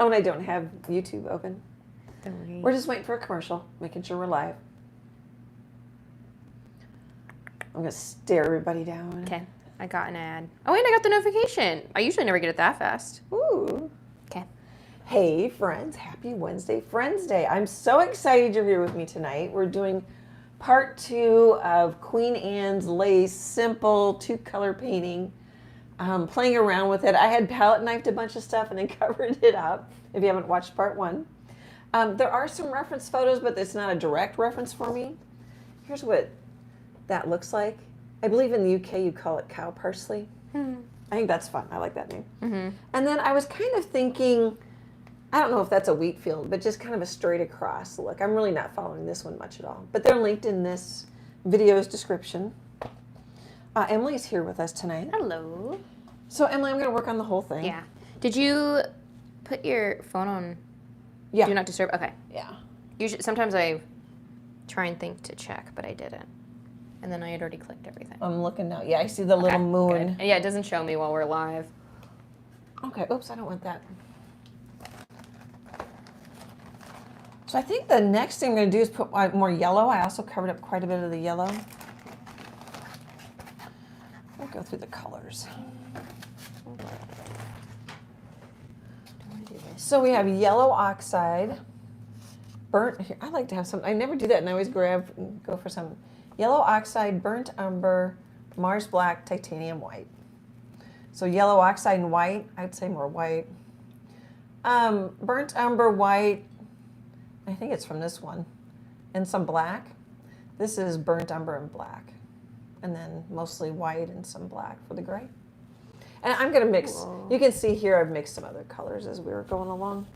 Oh, and I don't have YouTube open. Don't worry. We're just waiting for a commercial, making sure we're live. I'm going to stare everybody down. Okay, I got an ad. Oh, and I got the notification. I usually never get it that fast. Ooh. Okay. Hey, friends. Happy Wednesday, Friends Day. I'm so excited you're here with me tonight. We're doing part 2 of Queen Anne's Lace Simple 2-color painting. Playing around with it. I had palette knifed a bunch of stuff and then covered it up, if you haven't watched part 1. There are some reference photos, but it's not a direct reference for me. Here's what that looks like. I believe in the UK you call it cow parsley. I think that's fun. I like that name. And then I was kind of thinking, I don't know if that's a wheat field, but just kind of a straight across look. I'm really not following this one much at all. But they're linked in this video's description. Emily's here with us tonight. Hello. So Emily, I'm going to work on the whole thing. Yeah. Did you put your phone on Yeah. Do Not Disturb? Okay. Yeah. Usually, sometimes I try and think to check, but I didn't. And then I had already clicked everything. I'm looking now. Yeah, I see the little moon. Good. Yeah, it doesn't show me while we're live. Okay. Oops, I don't want that. So I think the next thing I'm going to do is put more yellow. I also covered up quite a bit of the yellow. I'll go through the colors. So we have yellow oxide, burnt, here, I like to have some, I never do that, and I always go for some. Yellow oxide, burnt umber, Mars black, titanium white. So yellow oxide and white, I'd say more white. Burnt umber white, I think it's from this one, and some black. This is burnt umber and black, and then mostly white and some black for the gray. And I'm going to mix, you can see here I've mixed some other colors as we were going along.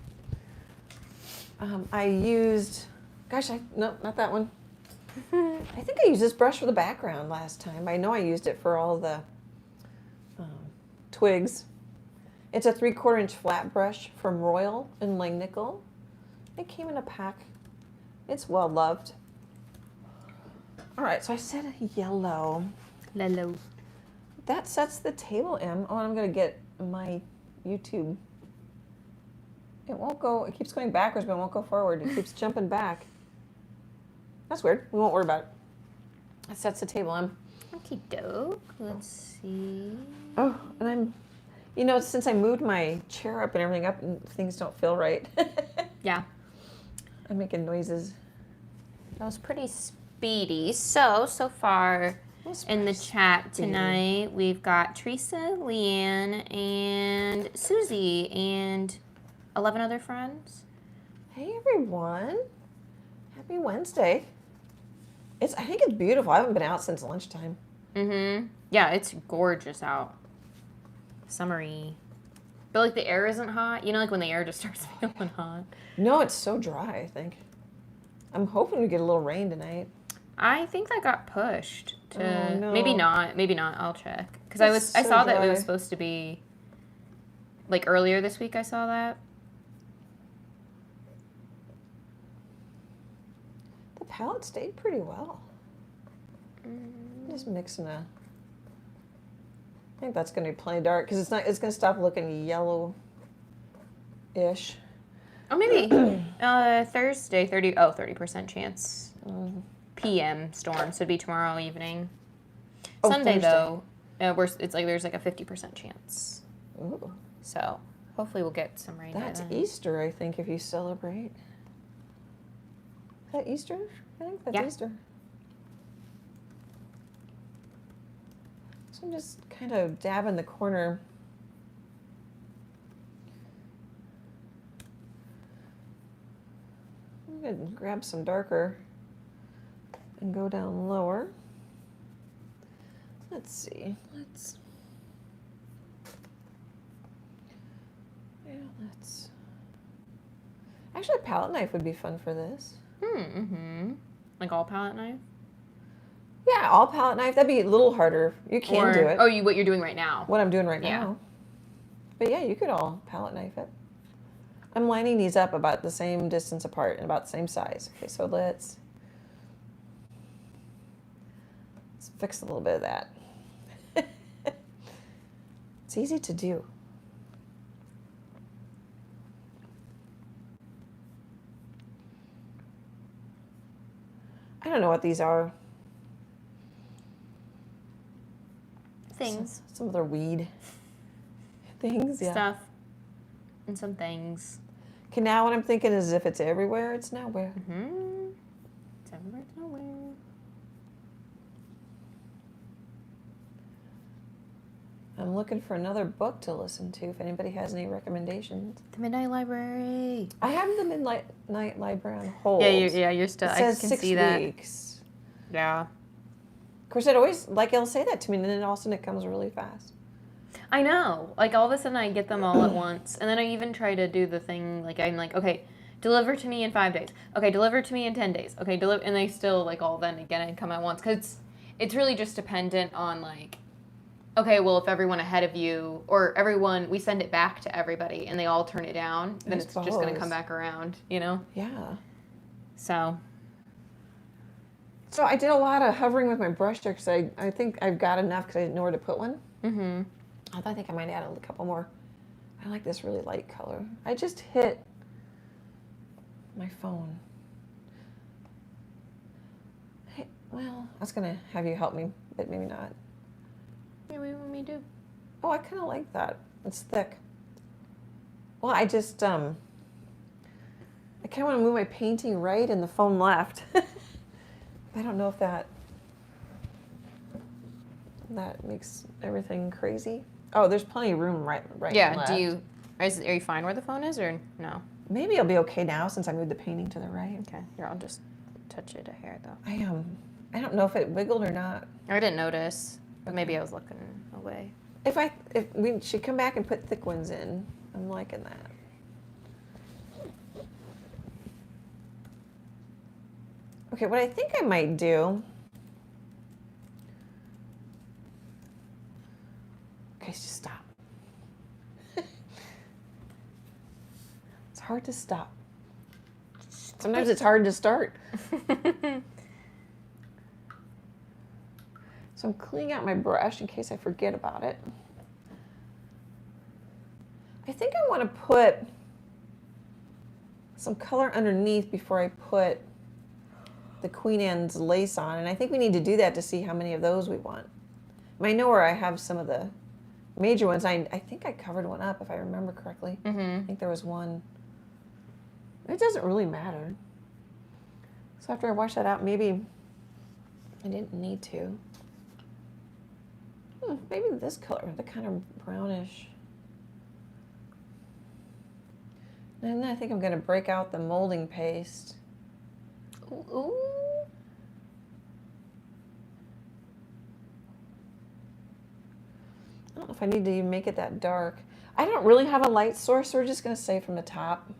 I used, no, not that one. I think I used this brush for the background last time. I know I used it for all the twigs. It's a 3/4 inch flat brush from Royal in Langnickel. It came in a pack. It's well loved. All right, so I said yellow. Hello. That sets the table, Em. Oh, I'm going to get my YouTube. It won't go, it keeps going backwards, but it won't go forward. It keeps jumping back. That's weird. We won't worry about it. That sets the table, Em. Okie doke. Let's see. Oh, and since I moved my chair up and everything up, things don't feel right. Yeah. I'm making noises. That was pretty speedy. So far in the chat tonight, we've got Teresa, Leanne, and Susie, and 11 other friends. Hey, everyone. Happy Wednesday. I think it's beautiful. I haven't been out since lunchtime. Yeah, it's gorgeous out. Summery. But like the air isn't hot. You know, like when the air just starts feeling hot. No, it's so dry, I think. I'm hoping we get a little rain tonight. I think that got pushed to no. Maybe not. I'll check. Because I saw that it was supposed to be like earlier this week. I saw that. The palette stayed pretty well. Just mixing I think that's going to be plenty dark because it's going to stop looking yellow-ish. Oh, maybe. Thursday, 30% chance. PM storm, so it'd be tomorrow evening. Oh, Sunday, Thursday. though, it's like there's like a 50% chance. Ooh. So hopefully we'll get some rain. That's Easter, I think, if you celebrate. Is that Easter? I think that's Easter. So I'm just kind of dabbing the corner. I'm going to grab some darker and go down lower. Let's see. Actually, a palette knife would be fun for this. Like all palette knife? Yeah, all palette knife. That'd be a little harder. You can do it. Oh, what you're doing right now. What I'm doing right now. But yeah, you could all palette knife it. I'm lining these up about the same distance apart and about the same size. Okay, so let's fix a little bit of that. It's easy to do. I don't know what these are. Things. Some other weed things, yeah. Stuff. And some things. Okay, now what I'm thinking is if it's everywhere, it's nowhere. Mm-hmm. It's everywhere, it's nowhere. I'm looking for another book to listen to if anybody has any recommendations. The Midnight Library. I have the Midnight Library on hold. You're still. It says I can 6 see that. weeks. Yeah. Of course, it always, like, it'll say that to me, and then all of a sudden it comes really fast. I know. Like, all of a sudden I get them all at once. And then I even try to do the thing, like, I'm like, okay, deliver to me in 5 days. Okay, deliver to me in 10 days. Okay, and they still, like, all then again come at once. Because it's really just dependent on, like, okay, well, if everyone ahead of you, or everyone, we send it back to everybody, and they all turn it down, then it's just going to come back around, you know? Yeah. So I did a lot of hovering with my brush there because I think I've got enough because I didn't know where to put one. Mm-hmm. I think I might add a couple more. I like this really light color. I just hit my phone. Hey, well, I was going to have you help me, but maybe not. Yeah, what do you want me to do? Oh, I kind of like that. It's thick. Well, I just, I kind of want to move my painting right and the phone left. I don't know if that makes everything crazy. Oh, there's plenty of room right Yeah, and left. are you fine where the phone is, or no? Maybe it'll be okay now since I moved the painting to the right. Okay, here, I'll just touch it a hair, though. I don't know if it wiggled or not. I didn't notice, but maybe I was looking away. If we should come back and put thick ones in, I'm liking that. Okay, what I think I might do. Okay, just stop. It's hard to stop. Sometimes it's hard to start. So I'm cleaning out my brush in case I forget about it. I think I want to put some color underneath before I put the Queen Anne's lace on, and I think we need to do that to see how many of those we want. I know where I have some of the major ones. I think I covered one up if I remember correctly. Mm-hmm. I think there was one. It doesn't really matter. So after I wash that out, maybe I didn't need to. Maybe this color, the kind of brownish. And then I think I'm going to break out the molding paste. Ooh. I don't know if I need to even make it that dark. I don't really have a light source, so we're just going to say from the top.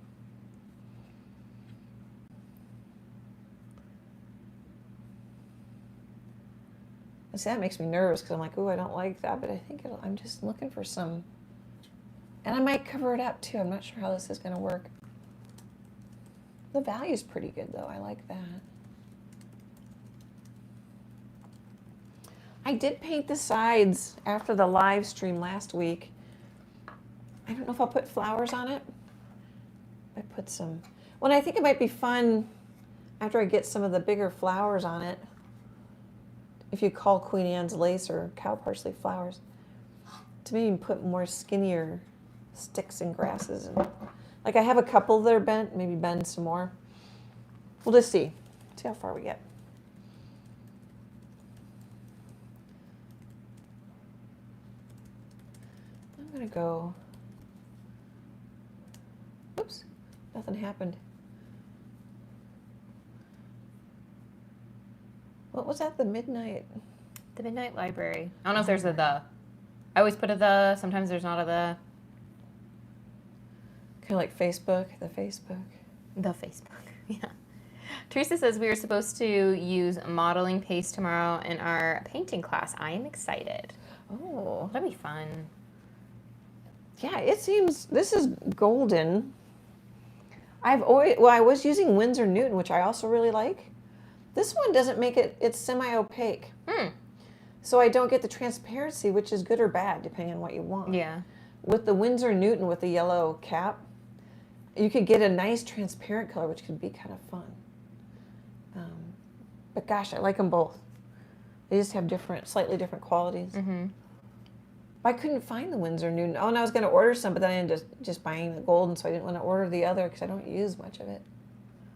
And see, that makes me nervous because I'm like, ooh, I don't like that, but I think I'm just looking for some. And I might cover it up too. I'm not sure how this is going to work. The value's pretty good though. I like that. I did paint the sides after the live stream last week. I don't know if I'll put flowers on it. I put some. Well, I think it might be fun after I get some of the bigger flowers on it. If you call Queen Anne's lace or cow parsley flowers, to maybe put more skinnier sticks and grasses. And like I have a couple that are bent, maybe bend some more. We'll just see how far we get. I'm gonna go, oops, nothing happened. What was that, the midnight? The Midnight Library. I don't know if there's a the. I always put a the, sometimes there's not a the. Kind of like Facebook, the Facebook. The Facebook, yeah. Teresa says we are supposed to use modeling paste tomorrow in our painting class. I am excited. Oh. That'll be fun. Yeah, it seems, this is golden. I was using Winsor Newton, which I also really like. This one doesn't make it, it's semi-opaque. So I don't get the transparency, which is good or bad, depending on what you want. Yeah. With the Winsor Newton with the yellow cap, you could get a nice transparent color, which could be kind of fun. But gosh, I like them both. They just have slightly different qualities. Mm-hmm. I couldn't find the Winsor Newton. Oh, and I was going to order some, but then I ended up just buying the gold, and so I didn't want to order the other because I don't use much of it.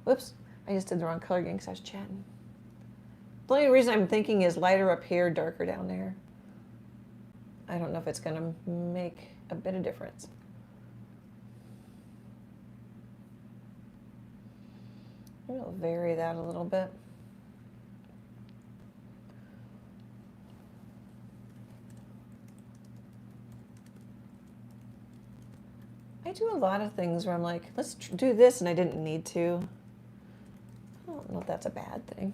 Whoops, I just did the wrong color again because I was chatting. The only reason I'm thinking is lighter up here, darker down there. I don't know if it's going to make a bit of difference. Maybe I'll vary that a little bit. I do a lot of things where I'm like, let's do this, and I didn't need to. I don't know if that's a bad thing.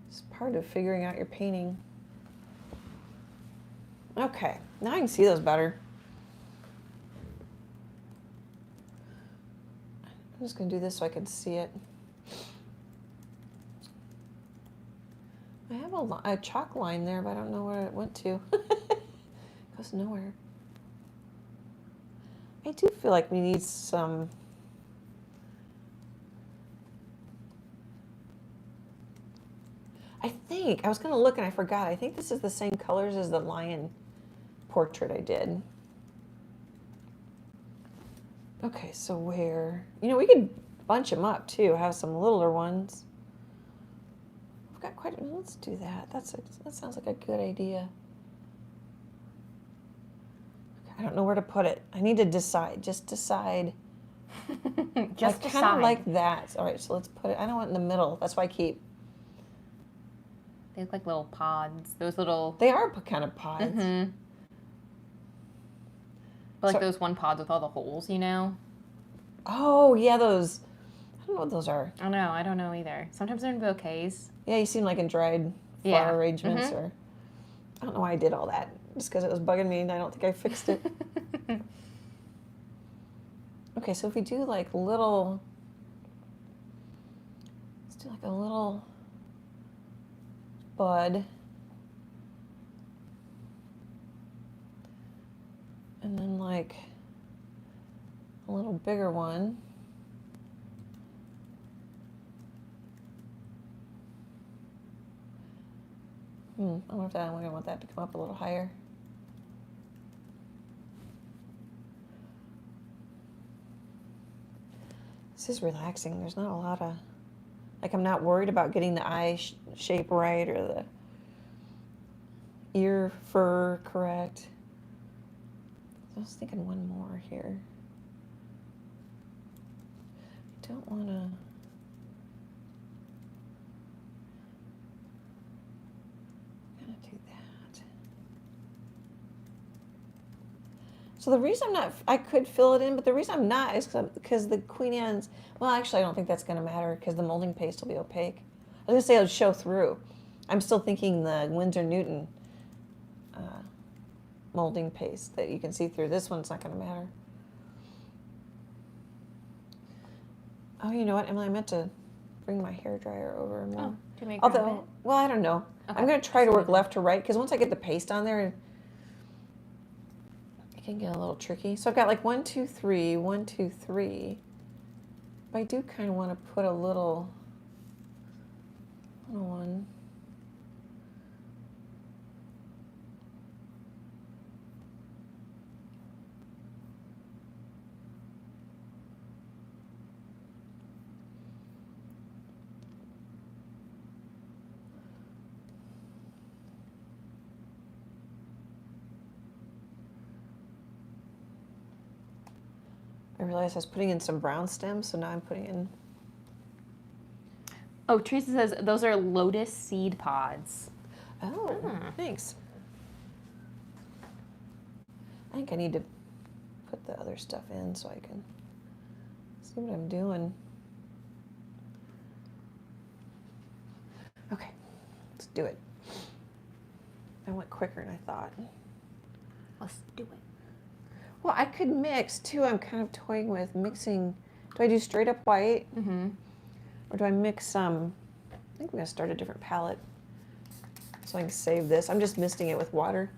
It's part of figuring out your painting. Okay, now I can see those better. I'm just going to do this so I can see it. I have a chalk line there, but I don't know where it went to. It goes nowhere. I do feel like we need some. I was going to look and I forgot. I think this is the same colors as the lion portrait I did. Okay, so where, we could bunch them up too, have some littler ones. I've got let's do that. That sounds like a good idea. Okay, I don't know where to put it. I need to decide. Just decide. Just I kind of like that. All right, so let's put it, I don't want it in the middle. That's why I keep. They look like little pods. Those little. They are kind of pods. Mm-hmm. But like those one pods with all the holes, Oh, yeah, those. I don't know what those are. I know. I don't know either. Sometimes they're in bouquets. Yeah, you seem like in dried flower arrangements. Mm-hmm. Or I don't know why I did all that. Just because it was bugging me and I don't think I fixed it. Okay, so if we do like little. Let's do like a little bud. And then like a little bigger one. I wonder if I want that to come up a little higher. This is relaxing. There's not a lot of, like, I'm not worried about getting the eye shape right or the ear fur correct. I was thinking one more here. I don't want to. Do that. So the reason I'm not, I could fill it in, but the reason I'm not is because the Queen Anne's, well, actually, I don't think that's going to matter because the molding paste will be opaque. I was going to say it'll show through. I'm still thinking the Winsor Newton molding paste that you can see through. This one's not going to matter. Oh, you know what, Emily? I meant to bring my hairdryer over more. Oh, do you make it? Well, I don't know. Okay. I'm going to try to work left to right because once I get the paste on there, it can get a little tricky. So I've got like 1, 2, 3, 1, 2, 3. But I do kind of want to put a little one. I realized I was putting in some brown stems, so now I'm putting in. Oh, Teresa says those are lotus seed pods. Oh, thanks. I think I need to put the other stuff in so I can see what I'm doing. Okay, let's do it. I went quicker than I thought. Let's do it. Well, I could mix too. I'm kind of toying with mixing. Do I do straight up white? Mm-hmm. Or do I mix some? I think I'm going to start a different palette so I can save this. I'm just misting it with water.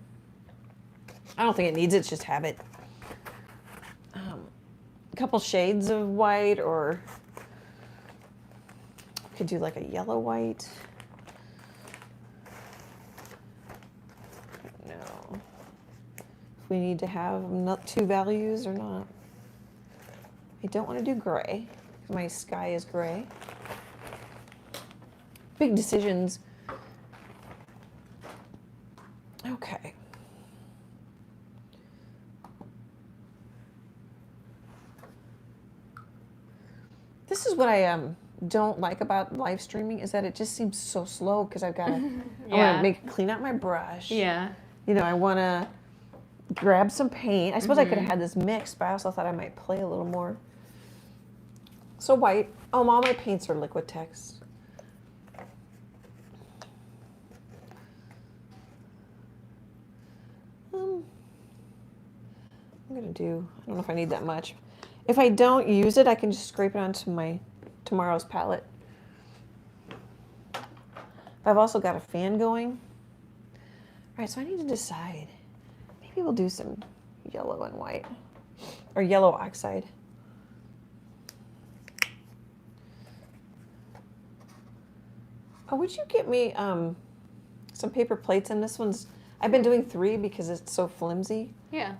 I don't think it needs it. It's just habit. A couple shades of white or Could do like a yellow white. No. If we need to have not 2 values or not. I don't want to do gray. My sky is gray. Big decisions. Okay. This is what I don't like about live streaming is that it just seems so slow because I've got to I want to clean out my brush. Yeah. You know, I want to grab some paint. I suppose I could have had this mixed, but I also thought I might play a little more. So white. Oh, all my paints are Liquitex. I'm gonna do, I don't know if I need that much. If I don't use it, I can just scrape it onto my tomorrow's palette. I've also got a fan going. All right, so I need to decide. Maybe we'll do some yellow and white, or yellow oxide. Oh, would you get me some paper plates? And this one's, I've been doing 3 because it's so flimsy. Yeah.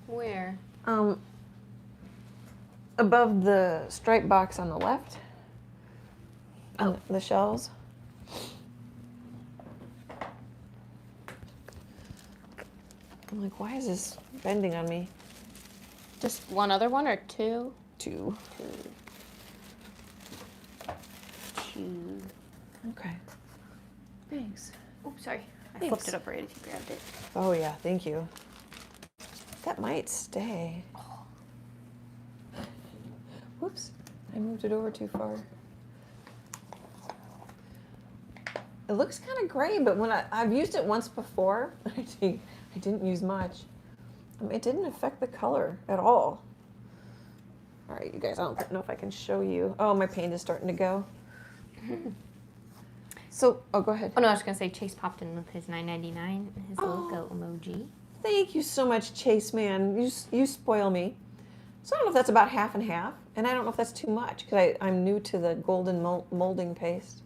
Where? Above the stripe box on the left. On the shelves. I'm like, why is this bending on me? Just one other one or 2? 2. 2. Okay. Thanks. Oh, sorry. I Thanks. flipped it up right as you grabbed it. Oh yeah, thank you. That might stay. Whoops, I moved it over too far. It looks kind of gray, but when I've used it once before, I didn't use much. It didn't affect the color at all. All right, you guys, I don't know if I can show you. Oh, my paint is starting to go. So, oh, go ahead. Oh, no, I was going to say Chase popped in with his $9.99 and his logo emoji. Thank you so much, Chase, man. You spoil me. So I don't know if that's about half and half, and I don't know if that's too much because I'm new to the golden molding paste.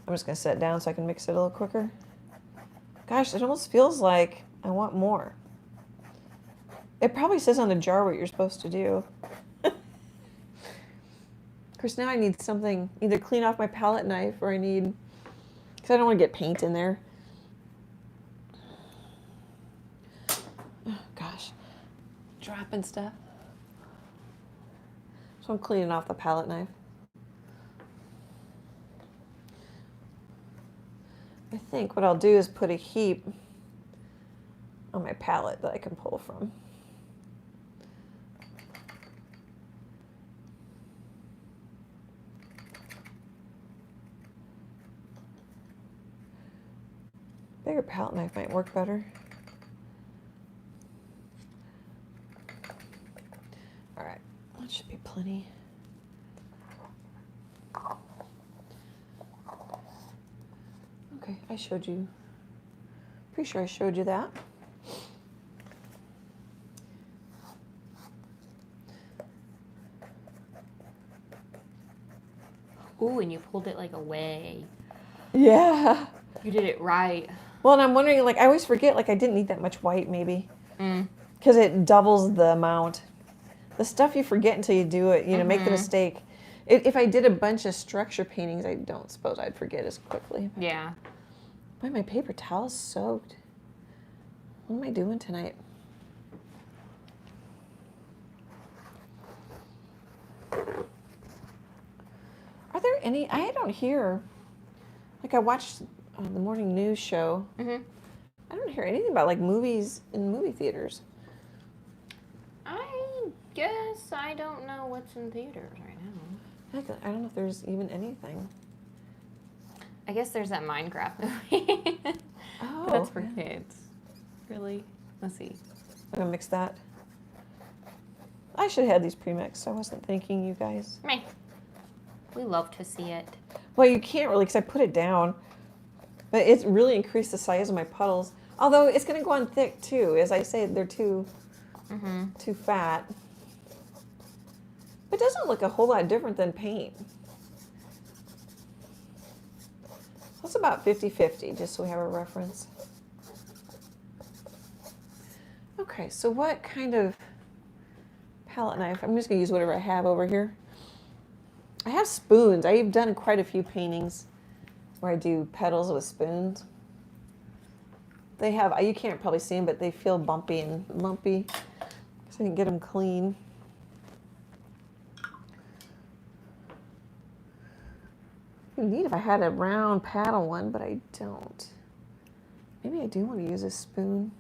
I'm just going to set it down so I can mix it a little quicker. Gosh, it almost feels like I want more. It probably says on the jar what you're supposed to do. Of course, now I need something, either clean off my palette knife or I need, because I don't want to get paint in there. Oh, gosh, dropping stuff. So I'm cleaning off the palette knife. I think what I'll do is put a heap on my palette that I can pull from. Bigger palette knife might work better. All right, that should be plenty. Okay, I showed you. Pretty sure I showed you that. Ooh, and you pulled it like away. Yeah. You did it right. Well, and I'm wondering, like, I always forget, like, I didn't need that much white, maybe. Because it doubles the amount. The stuff you forget until you do it, you know, make the mistake. If I did a bunch of structure paintings, I don't suppose I'd forget as quickly. Yeah. Boy, my paper towel's soaked. What am I doing tonight? Are there any, I don't hear, like I watched the morning news show. I don't hear anything about like movies in movie theaters. I guess I don't know what's in theaters right now. I don't know if there's even anything. I guess there's that Minecraft movie. Oh. That's for kids. Really? Let's see. I'm gonna mix that. I should have had these pre-mixed. I wasn't thinking, you guys. Meh. We love to see it. Well, you can't really because I put it down. But it's really increased the size of my puddles. Although it's going to go on thick too. As I say, they're too fat. It doesn't look a whole lot different than paint. That's about 50-50, just so we have a reference. Okay, so what kind of palette knife? I'm just going to use whatever I have over here. I have spoons. I've done quite a few paintings where I do petals with spoons. They have, you can't probably see them, but they feel bumpy and lumpy, so I can get them clean. It'd be neat if I had a round paddle one, but I don't. Maybe I do want to use a spoon.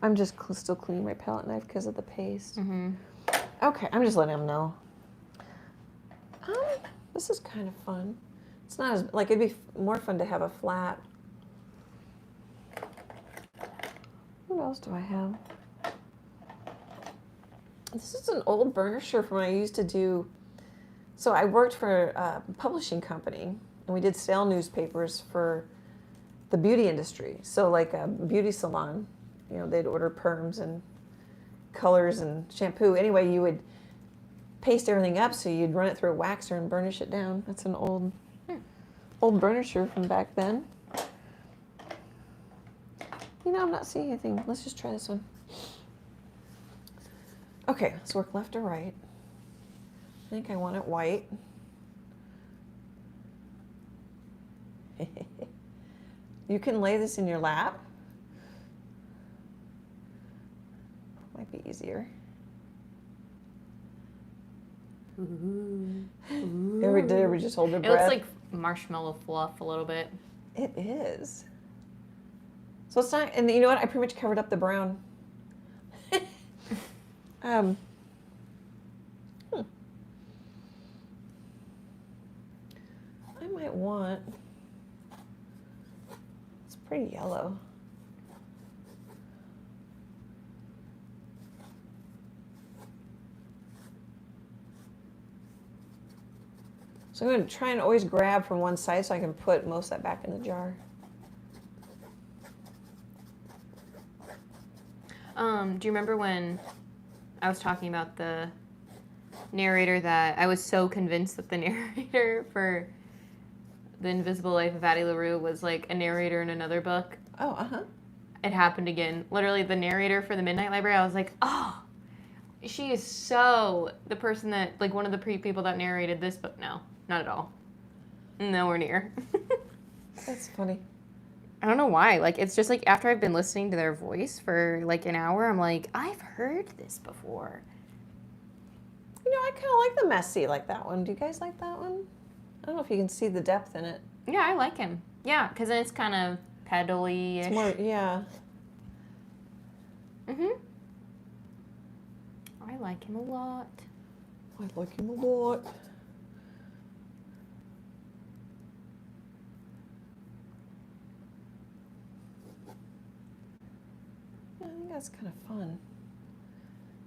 I'm just still cleaning my palette knife because of the paste. Okay, I'm just letting them know. This is kind of fun. It's not as, like, it'd be more fun to have a flat. What else do I have? This is an old burnisher from when I used to do, so I worked for a publishing company, and we did sale newspapers for the beauty industry. So like a beauty salon, you know, they'd order perms and colors and shampoo. Anyway, you would paste everything up, so you'd run it through a waxer and burnish it down. That's an old burnisher from back then. You know, I'm not seeing anything. Let's just try this one. Okay, let's work left to right. I think I want it white. You can lay this in your lap. Might be easier. Ever just hold their breath? It looks like marshmallow fluff a little bit. It is. So it's not, and you know what? I pretty much covered up the brown. I might want, it's pretty yellow. So I'm going to try and always grab from one side so I can put most of that back in the jar. Do you remember when I was talking about the narrator, that I was so convinced that the narrator for The Invisible Life of Addie LaRue was like a narrator in another book? Oh, uh-huh. It happened again. Literally, the narrator for The Midnight Library, I was like, oh, she is so the person that, like, one of the people that narrated this book. No, not at all. Nowhere near. That's funny. I don't know why. Like, it's just like after I've been listening to their voice for like an hour, I'm like, I've heard this before. You know, I kind of like the messy, like that one. Do you guys like that one? I don't know if you can see the depth in it. Yeah, I like him. Yeah, because then it's kind of pedally-ish. It's more, yeah. I like him a lot. I like him a lot. I think that's kind of fun.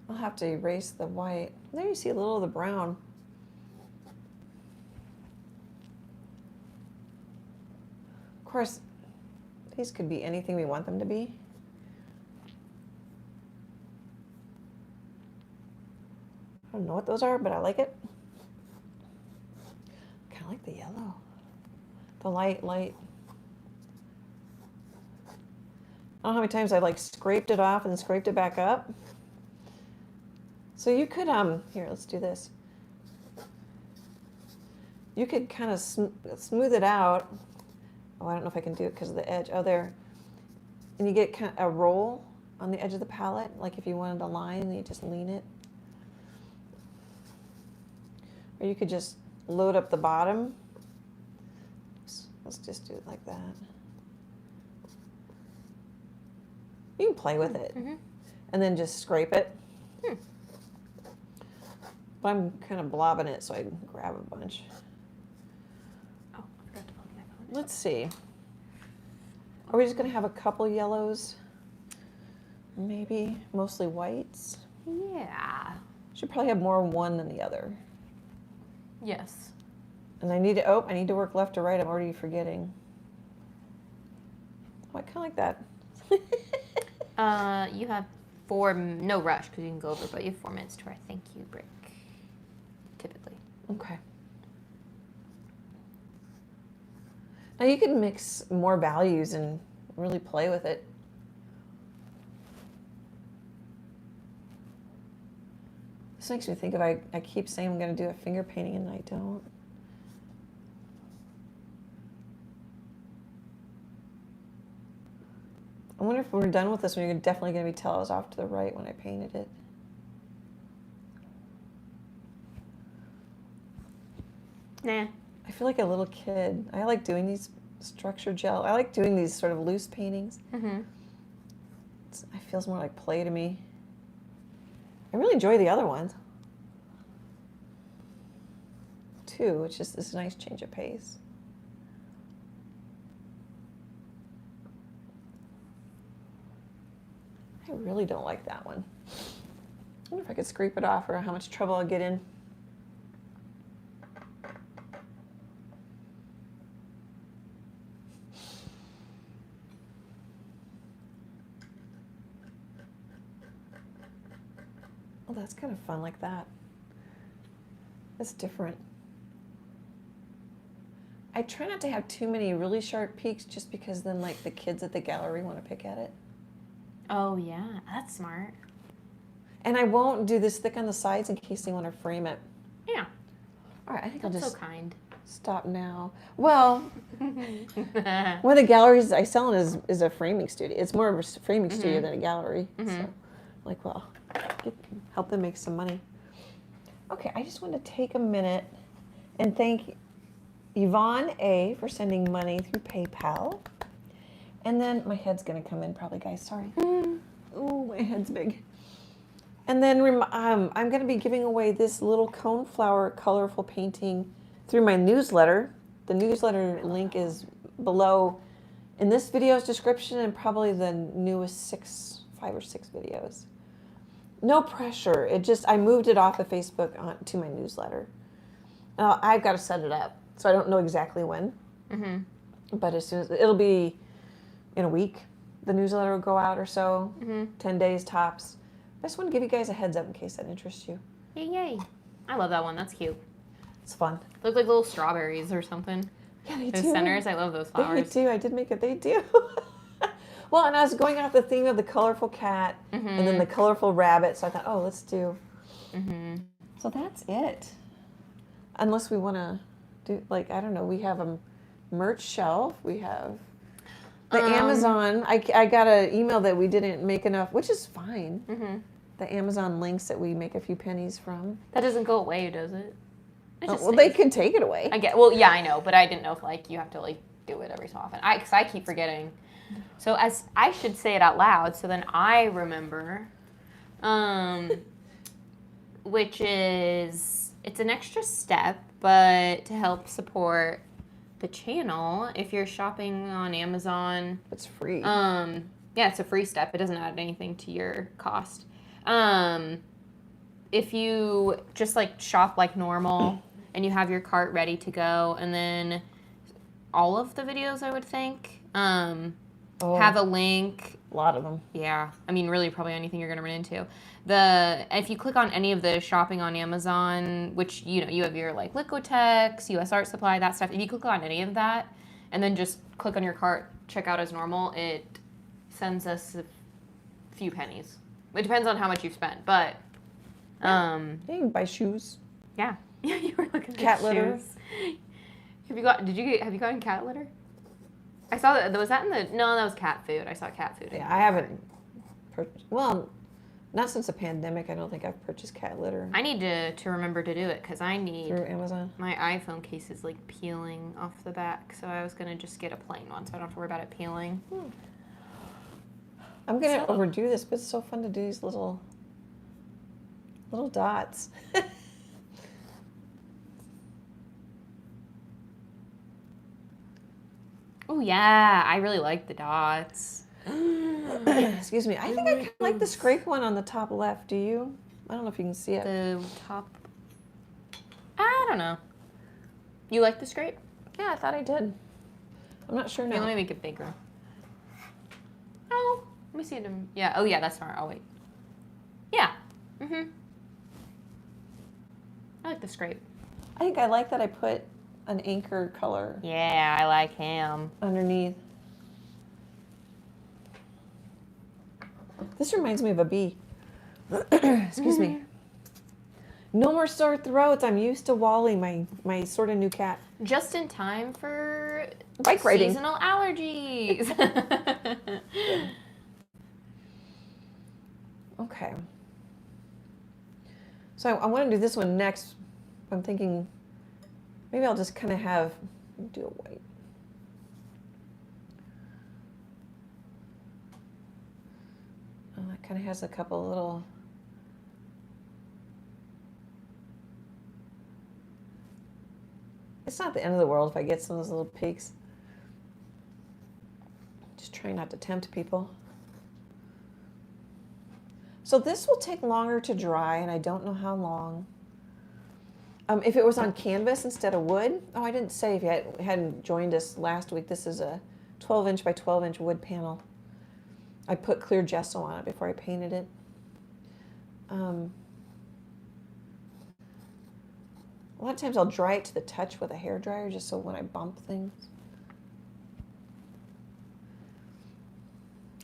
I'll have to erase the white. There you see a little of the brown. Of course, these could be anything we want them to be. I don't know what those are, but I like it. Kind of like the yellow. The light. I don't know how many times I've like scraped it off and then scraped it back up. So you could, here, let's do this. You could kind of smooth it out. Oh, I don't know if I can do it because of the edge. Oh, there. And you get kind of a roll on the edge of the palette. Like if you wanted a line, then you just lean it. Or you could just load up the bottom. Let's just do it like that. You can play with it. And then just scrape it. But I'm kind of blobbing it so I can grab a bunch. Oh, I forgot to plug my phone. Let's see. Are we just going to have a couple yellows? Maybe mostly whites? Yeah. Should probably have more one than the other. Yes. And I need to work left to right. I'm already forgetting. Oh, I kind of like that. You have no rush because you can go over, but you have 4 minutes to our thank you break, typically. Okay. Now you can mix more values and really play with it. This makes me think of, I keep saying I'm going to do a finger painting and I don't. I wonder if we're done with this one, you're definitely going to be tell I was off to the right when I painted it. Nah. I feel like a little kid. I like doing these structured gel. I like doing these sort of loose paintings. Mm-hmm. It feels more like play to me. I really enjoy the other ones too. It's just this nice change of pace. I really don't like that one. I wonder if I could scrape it off or how much trouble I'll get in. Oh, that's kind of fun like that. That's different. I try not to have too many really sharp peaks just because then like the kids at the gallery want to pick at it. Oh, yeah. That's smart. And I won't do this thick on the sides in case they want to frame it. Yeah. All right, I think That's I'll just so kind. stop now. Well, one of the galleries I sell in is a framing studio. It's more of a framing studio than a gallery. So, like, well, help them make some money. Okay, I just want to take a minute and thank Yvonne A. for sending money through PayPal. And then my head's going to come in probably, guys. Sorry. Oh, my head's big. And then I'm going to be giving away this little coneflower colorful painting through my newsletter. The newsletter link is below in this video's description and probably the newest 5 or 6 videos. No pressure. I moved it off of Facebook to my newsletter. Now, I've got to set it up, so I don't know exactly when. But as soon as it'll be in a week, the newsletter will go out or so. 10 days tops. I just want to give you guys a heads up in case that interests you. Yay, yay. I love that one. That's cute. It's fun. They look like little strawberries or something. Yeah, they Those do. centers, I love those flowers. They do. I did make it. They do. Well, and I was going off the theme of the colorful cat and then the colorful rabbit, so I thought, oh, let's do. So that's it. Unless we want to do, like, I don't know, we have a merch shelf. We have the Amazon. I got an email that we didn't make enough, which is fine. The Amazon links that we make a few pennies from. That doesn't go away, does it? Well, they can take it away. Well, yeah, I know, but I didn't know if, like, you have to, like, do it every so often. Because I keep forgetting. So as I should say it out loud, so then I remember, which is, it's an extra step, but to help support the channel, if you're shopping on Amazon. It's free. Yeah, it's a free step. It doesn't add anything to your cost. If you just, like, shop like normal and you have your cart ready to go, and then all of the videos, I would think, have a link. A lot of them. Yeah. I mean, really, probably anything you're going to run into. If you click on any of the shopping on Amazon, which, you know, you have your, like, Liquitex, US Art Supply, that stuff. If you click on any of that and then just click on your cart, check out as normal, it sends us a few pennies. It depends on how much you've spent, but You can buy shoes. yeah. Yeah, you were looking at Cat shoes. litter. Have you gotten cat litter? I saw that. Was that in the? No, that was cat food. I saw cat food. Yeah, I haven't well, not since the pandemic. I don't think I've purchased cat litter. I need to remember to do it because I need through Amazon. My iPhone case is like peeling off the back, so I was gonna just get a plain one, so I don't have to worry about it peeling. I'm gonna overdo this, but it's so fun to do these little dots. Oh yeah, I really like the dots. Excuse me. I think I kind of like the scrape one on the top left. Do you? I don't know if you can see it. The top. I don't know. You like the scrape? Yeah, I thought I did. I'm not sure now. Let me make it bigger. Oh, let me see them. Yeah. Oh yeah, that's smart. I'll wait. Yeah. Mm-hmm. I like the scrape. I think I like that I put an anchor color. Yeah, I like him. Underneath. This reminds me of a bee. Excuse me. No more sore throats. I'm used to Wally, my sort of new cat. Just in time for bike riding. Seasonal allergies. Okay. So I want to do this one next. I'm thinking maybe I'll just kind of do a white. Oh, it kind of has a couple little. It's not the end of the world if I get some of those little peaks. Just trying not to tempt people. So this will take longer to dry, and I don't know how long. If it was on canvas instead of wood, oh, I didn't say if you hadn't joined us last week, this is a 12-inch by 12-inch wood panel. I put clear gesso on it before I painted it. A lot of times I'll dry it to the touch with a hairdryer just so when I bump things.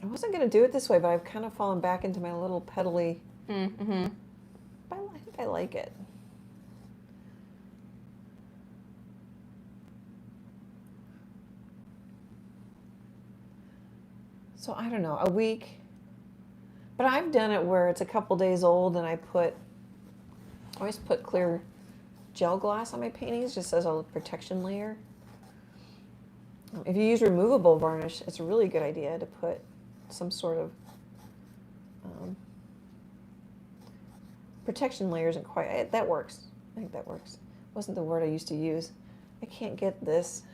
I wasn't going to do it this way, but I've kind of fallen back into my little petally. Mm-hmm. But I think I like it. So I don't know, a week. But I've done it where it's a couple days old and I always put clear gel gloss on my paintings just as a protection layer. If you use removable varnish, it's a really good idea to put some sort of protection layer. Isn't quite, that works. I think that works. Wasn't the word I used to use. I can't get this.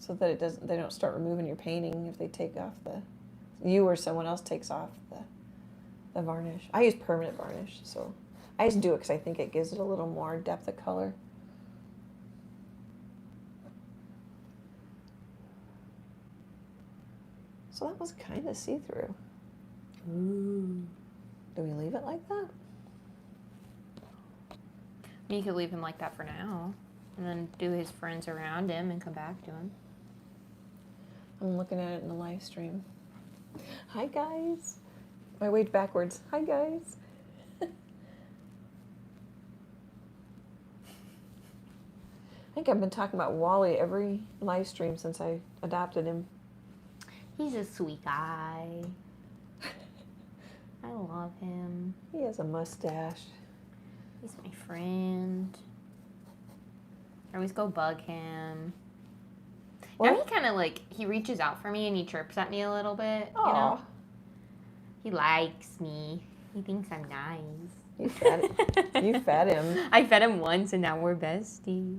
So that they don't start removing your painting if they take off you or someone else takes off the varnish. I use permanent varnish, so I just do it because I think it gives it a little more depth of color. So that was kind of see-through. Ooh. Do we leave it like that? You could leave him like that for now, and then do his friends around him and come back to him. I'm looking at it in the live stream. Hi, guys. I waved backwards. Hi, guys. I think I've been talking about Wally every live stream since I adopted him. He's a sweet guy. I love him. He has a mustache. He's my friend. I always go bug him. What? Now he kind of he reaches out for me and he chirps at me a little bit. Aww. You know? He likes me. He thinks I'm nice. You fed him. I fed him once and now we're besties.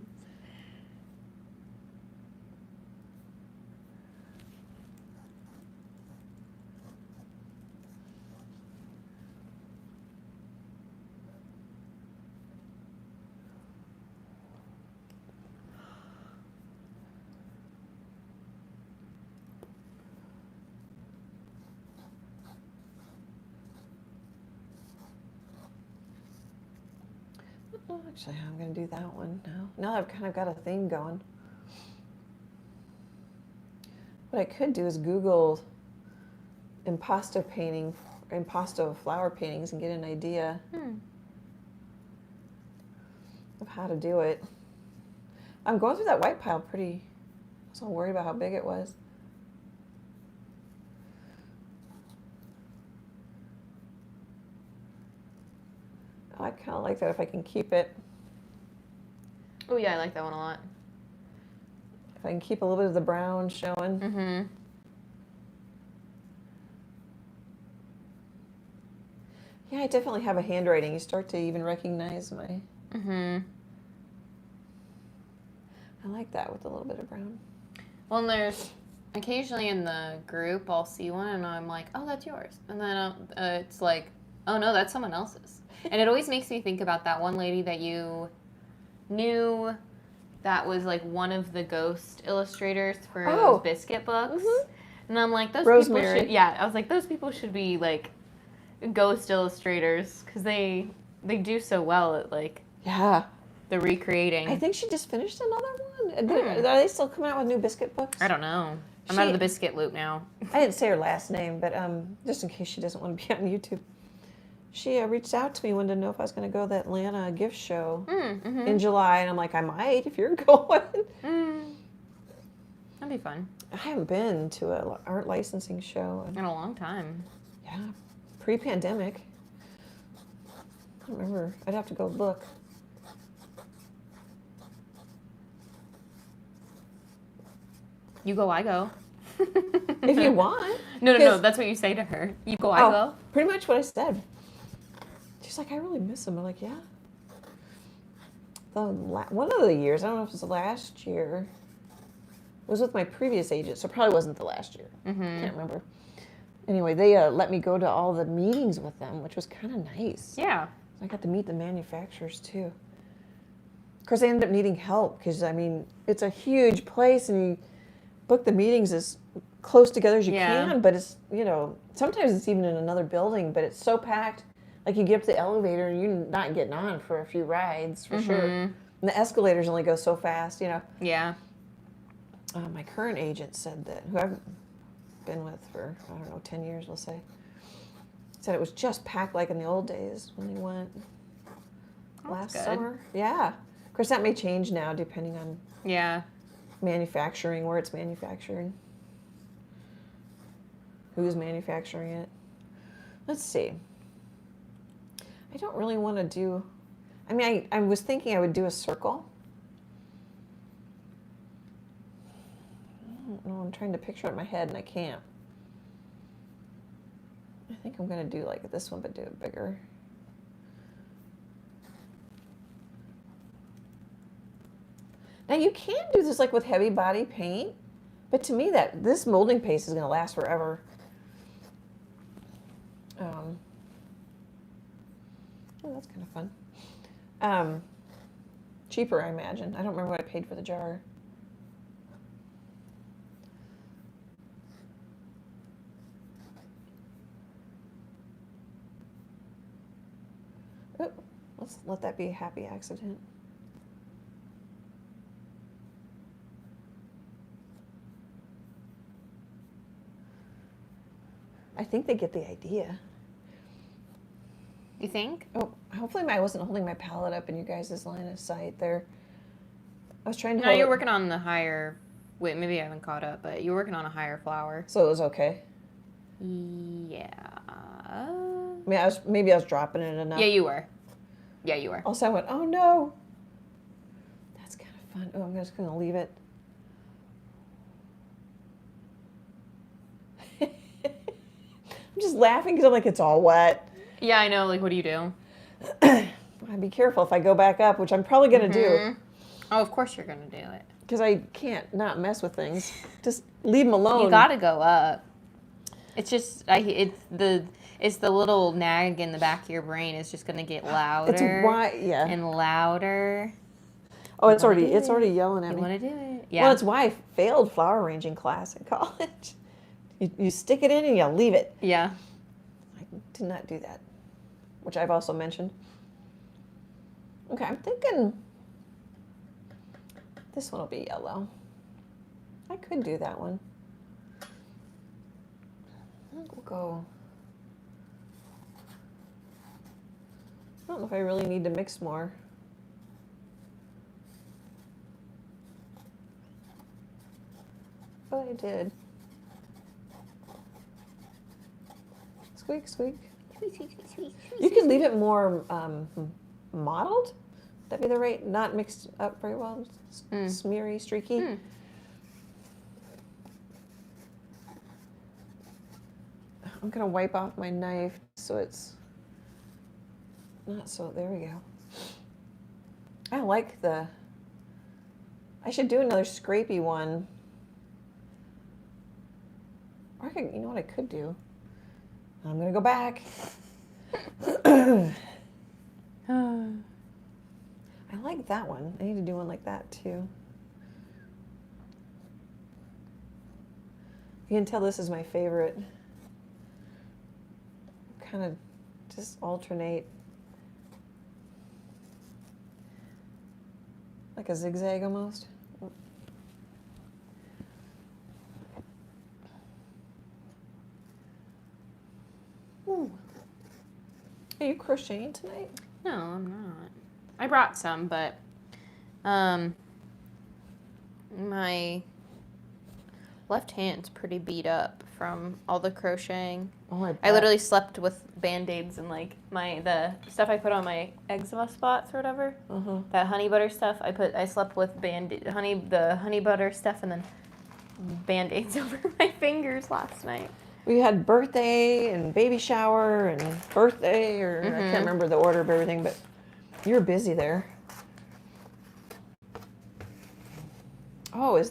Oh, actually, I'm going to do that one now. Now I've kind of got a theme going. What I could do is Google impasto flower paintings and get an idea of how to do it. I'm going through that white pile pretty. I was all worried about how big it was. I kind of like that if I can keep it. Oh yeah, I like that one a lot. If I can keep a little bit of the brown showing. Mm-hmm. Yeah, I definitely have a handwriting. You start to even recognize my... Mm-hmm. I like that with a little bit of brown. Well, and there's occasionally in the group, I'll see one and I'm like, oh, that's yours. And then it's like, oh no, that's someone else's. And it always makes me think about that one lady that you knew that was like one of the ghost illustrators for those biscuit books. Mm-hmm. And I'm like, those Rosemary. people should, yeah, I was like, those people should be like ghost illustrators because they do so well at like Yeah. the recreating. I think she just finished another one. Are they still coming out with new biscuit books? I don't know. I'm out of the biscuit loop now. I didn't say her last name, but just in case she doesn't want to be on YouTube. She reached out to me, wanted to know if I was going to go to the Atlanta gift show in July, and I'm like, I might if you're going. That'd be fun. I haven't been to an art licensing show In a long time. Yeah, pre-pandemic. I don't remember. I'd have to go look. You go, I go. If you want. No. That's what you say to her. You go, I go. Pretty much what I said. She's like, I really miss him. I'm like, yeah. One of the years, I don't know if it was last year. It was with my previous agent, so it probably wasn't the last year. Can't remember. Anyway, they let me go to all the meetings with them, which was kind of nice. Yeah. I got to meet the manufacturers too. Of course, they ended up needing help because, I mean, it's a huge place and you book the meetings as close together as you can, but it's, you know, sometimes it's even in another building, but it's so packed. Like you get up the elevator and you're not getting on for a few rides for sure. And the escalators only go so fast, you know. Yeah. My current agent said that, who I've been with for, I don't know, 10 years, we'll say, said it was just packed like in the old days when they went last summer. Yeah. Of course, that may change now depending on manufacturing, where it's manufactured, who's manufacturing it. Let's see. I don't really want to do, I mean, I was thinking I would do a circle. I don't know, I'm trying to picture it in my head and I can't. I think I'm going to do like this one, but do it bigger. Now you can do this like with heavy body paint, but to me this molding paste is going to last forever. Oh, that's kind of fun. Cheaper, I imagine. I don't remember what I paid for the jar. Oh, let's let that be a happy accident. I think they get the idea. You think? Oh, hopefully I wasn't holding my palette up in you guys' line of sight there. I was trying to No, you're working on the higher, wait, maybe I haven't caught up, but you're working on a higher flower. So it was okay? Yeah. I mean, maybe I was dropping it enough. Yeah, you were. Yeah, you were. Also, I went, oh no. That's kind of fun. Oh, I'm just going to leave it. I'm just laughing because I'm like, it's all wet. Yeah, I know. Like, what do you do? I'd be careful if I go back up, which I'm probably going to do. Oh, of course you're going to do it. Because I can't not mess with things. Just leave them alone. You got to go up. It's just, it's the little nag in the back of your brain is just going to get louder. It's why, yeah. And louder. Oh, it's already yelling at me. You want to do it? Yeah. Well, it's why I failed flower arranging class in college. You stick it in and you leave it. Yeah. I did not do that, which I've also mentioned. Okay, I'm thinking this one will be yellow. I could do that one. I think we'll go. I don't know if I really need to mix more. But I did. Squeak, squeak. You could leave it more mottled. That'd be the right, not mixed up very well. Smeary, streaky. I'm gonna wipe off my knife so it's not so, there we go. I like I should do another scrapey one. Or I could, you know what I could do? I'm gonna go back. I like that one. I need to do one like that too. You can tell this is my favorite. Kind of just alternate. Like a zigzag almost. Ooh. Are you crocheting tonight? No, I'm not. I brought some, but my left hand's pretty beat up from all the crocheting. Oh, I literally slept with Band-Aids and like the stuff I put on my eczema spots or whatever. That honey butter stuff. I slept with the honey butter stuff and then Band-Aids over my fingers last night. We had birthday and baby shower and birthday, or I can't remember the order of everything, but you were busy there. Oh, I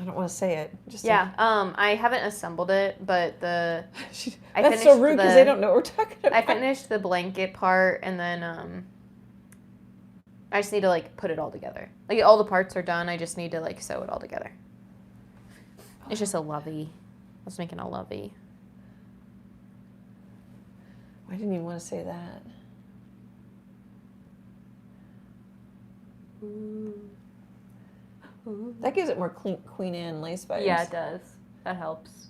don't want to say it. Just I haven't assembled it, but that's so rude because they don't know what we're talking about. I finished the blanket part, and then I just need to like put it all together. Like all the parts are done. I just need to like sew it all together. It's just a lovey. I was making a lovey. I didn't even want to say that. Ooh. That gives it more Queen Anne lace vibes. Yeah, it does. That helps.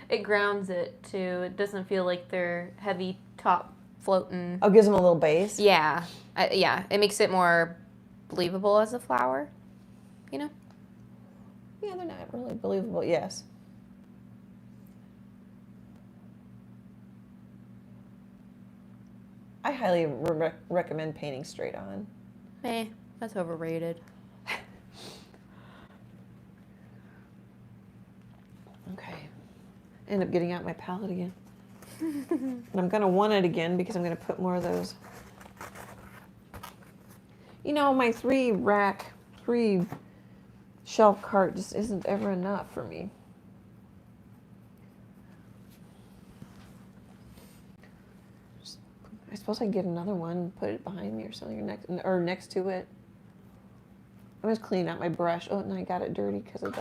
It grounds it too. It doesn't feel like they're heavy top floating. Oh, gives them a little base. Yeah, it makes it more believable as a flower. You know. Yeah, they're not really believable. Yes. I highly recommend painting straight on. That's overrated. Okay. End up getting out my palette again. And I'm going to want it again because I'm going to put more of those. You know, my 3 shelf cart just isn't ever enough for me. I suppose I can get another one and put it behind me or something, or next to it. I'm just cleaning out my brush. Oh, and I got it dirty because of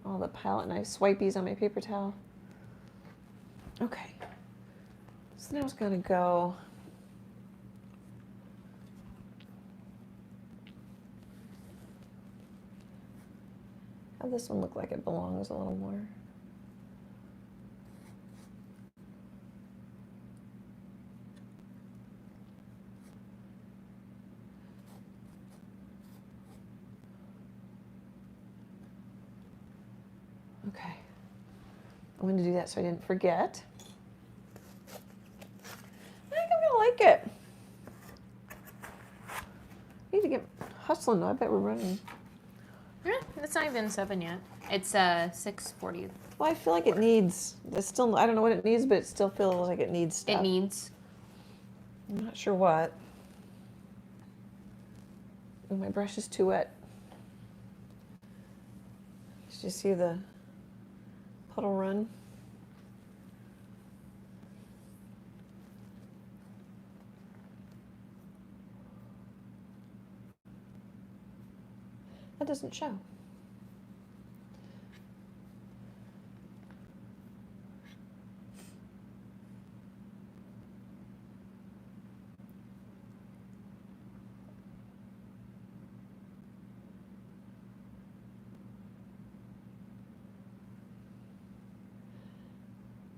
all the palette knife swipies on my paper towel. Okay. So now it's going to go. Have this one look like it belongs a little more. Okay. I wanted to do that so I didn't forget. I think I'm gonna like it. Need to get hustling though. I bet we're running. Yeah, it's not even 7 yet. It's 6:40. Well, I feel like it needs. It's still. I don't know what it needs, but it still feels like it needs stuff. It needs. I'm not sure what. Oh, my brush is too wet. Did you see the puddle run? That doesn't show.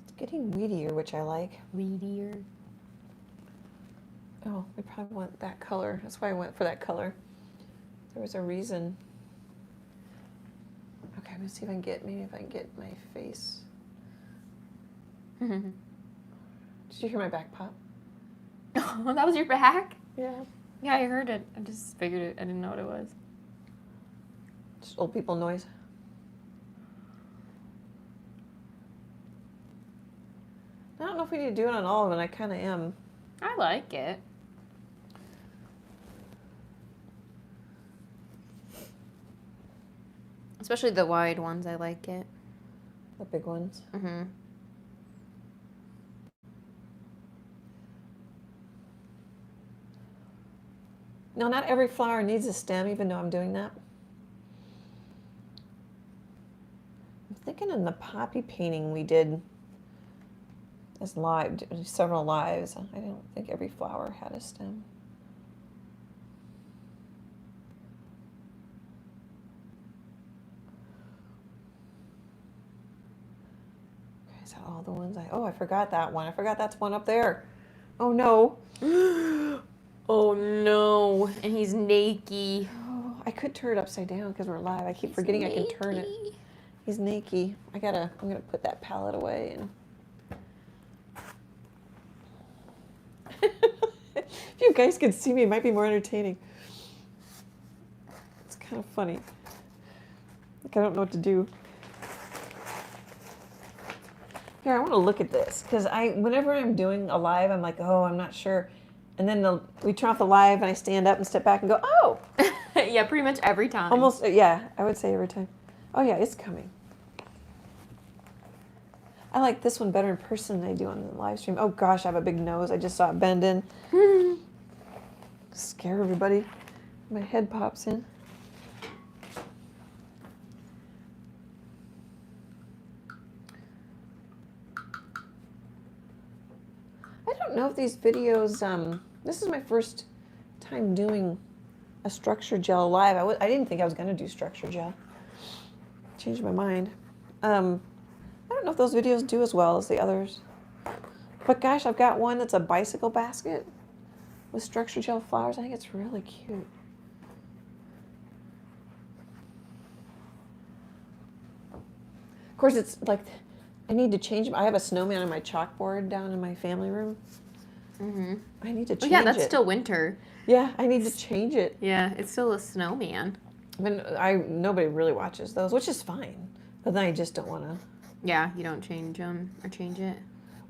It's getting weedier, which I like. Weedier. Oh, I probably want that color. That's why I went for that color. There was a reason. Okay, I'm gonna see if I can get, maybe if I can get my face. Did you hear my back pop? Oh, that was your back? Yeah. Yeah, I heard it. I just figured it. I didn't know what it was. Just old people noise. I don't know if we need to do it on all of them. I kind of am. I like it. Especially the wide ones, I like it. The big ones. Mm-hmm. No, not every flower needs a stem, even though I'm doing that. thinking in the poppy painting we did as live, several lives. I don't think every flower had a stem. Okay, is that all the ones I forgot that one. I forgot that's one up there. Oh no. Oh no. And he's naked. Oh, I could turn it upside down because we're live. I keep forgetting I can turn it. He's naked. I'm gonna put that palette away and if you guys could see me, it might be more entertaining. It's kind of funny. Like I don't know what to do. Here, I want to look at this because whenever I'm doing a live, I'm like, oh, I'm not sure. And then we turn off the live and I stand up and step back and go, oh. Yeah, pretty much every time. Almost, yeah, I would say every time. Oh yeah, it's coming. I like this one better in person than I do on the live stream. Oh gosh, I have a big nose. I just saw it bend in. Scare everybody. My head pops in. I don't know if these videos, this is my first time doing a structure gel live. I didn't think I was going to do structure gel. Changed my mind. I don't know if those videos do as well as the others. But gosh, I've got one that's a bicycle basket with structure gel flowers. I think it's really cute. Of course, it's like, I need to change. I have a snowman on my chalkboard down in my family room. Mm-hmm. I need to change it. Yeah, that's still winter. Yeah, I need to change it. Yeah, it's still a snowman. I mean, nobody really watches those, which is fine. But then I just don't want to. Yeah, you don't change them or change it.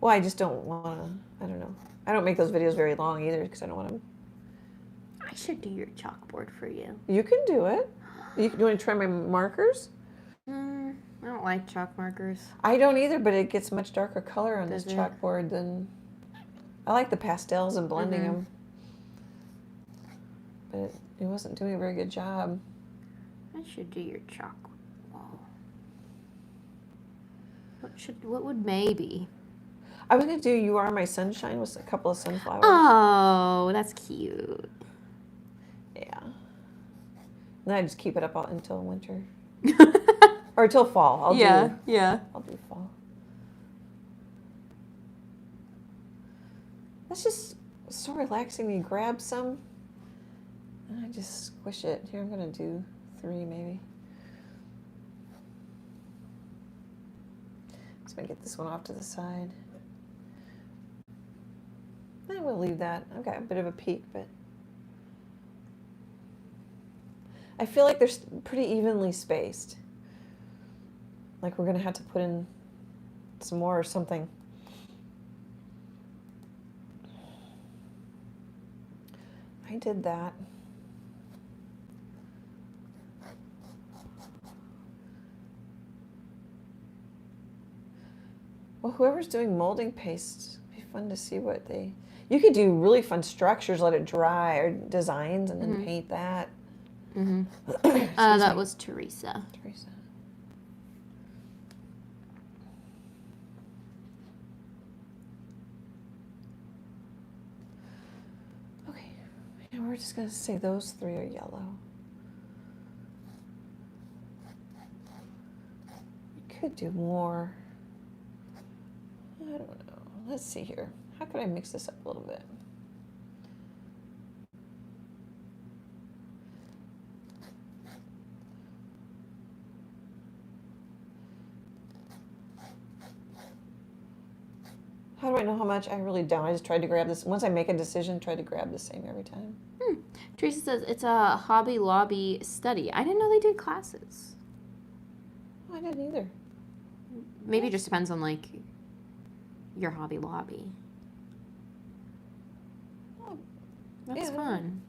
Well, I just don't want to. I don't know. I don't make those videos very long either because I don't want to. I should do your chalkboard for you. You can do it. You want to try my markers? I don't like chalk markers. I don't either, but it gets much darker color on this Does it? chalkboard than. I like the pastels and blending them. But it wasn't doing a very good job. I should do your chalk wall. What would maybe? I was going to do You Are My Sunshine with a couple of sunflowers. Oh, that's cute. Yeah. And then I just keep it up until winter. Or until fall. Yeah. I'll do fall. That's just so relaxing. You grab some and I just squish it. Here, I'm going to do 3 maybe. Just going to get this one off to the side. I will leave that. I've got a bit of a peak, but I feel like they're pretty evenly spaced. Like we're going to have to put in some more or something. I did that. Well, whoever's doing molding paste, it'd be fun to see what they... You could do really fun structures, let it dry, or designs, and then paint that. That was Teresa. Okay, and we're just going to say those 3 are yellow. We could do more. I don't know. Let's see here. How could I mix this up a little bit? How do I know how much? I really don't. I just tried to grab this. Once I make a decision, try to grab the same every time. Teresa says it's a Hobby Lobby study. I didn't know they did classes. Oh, I didn't either. Maybe it just depends on like your Hobby Lobby. Oh, That's fun.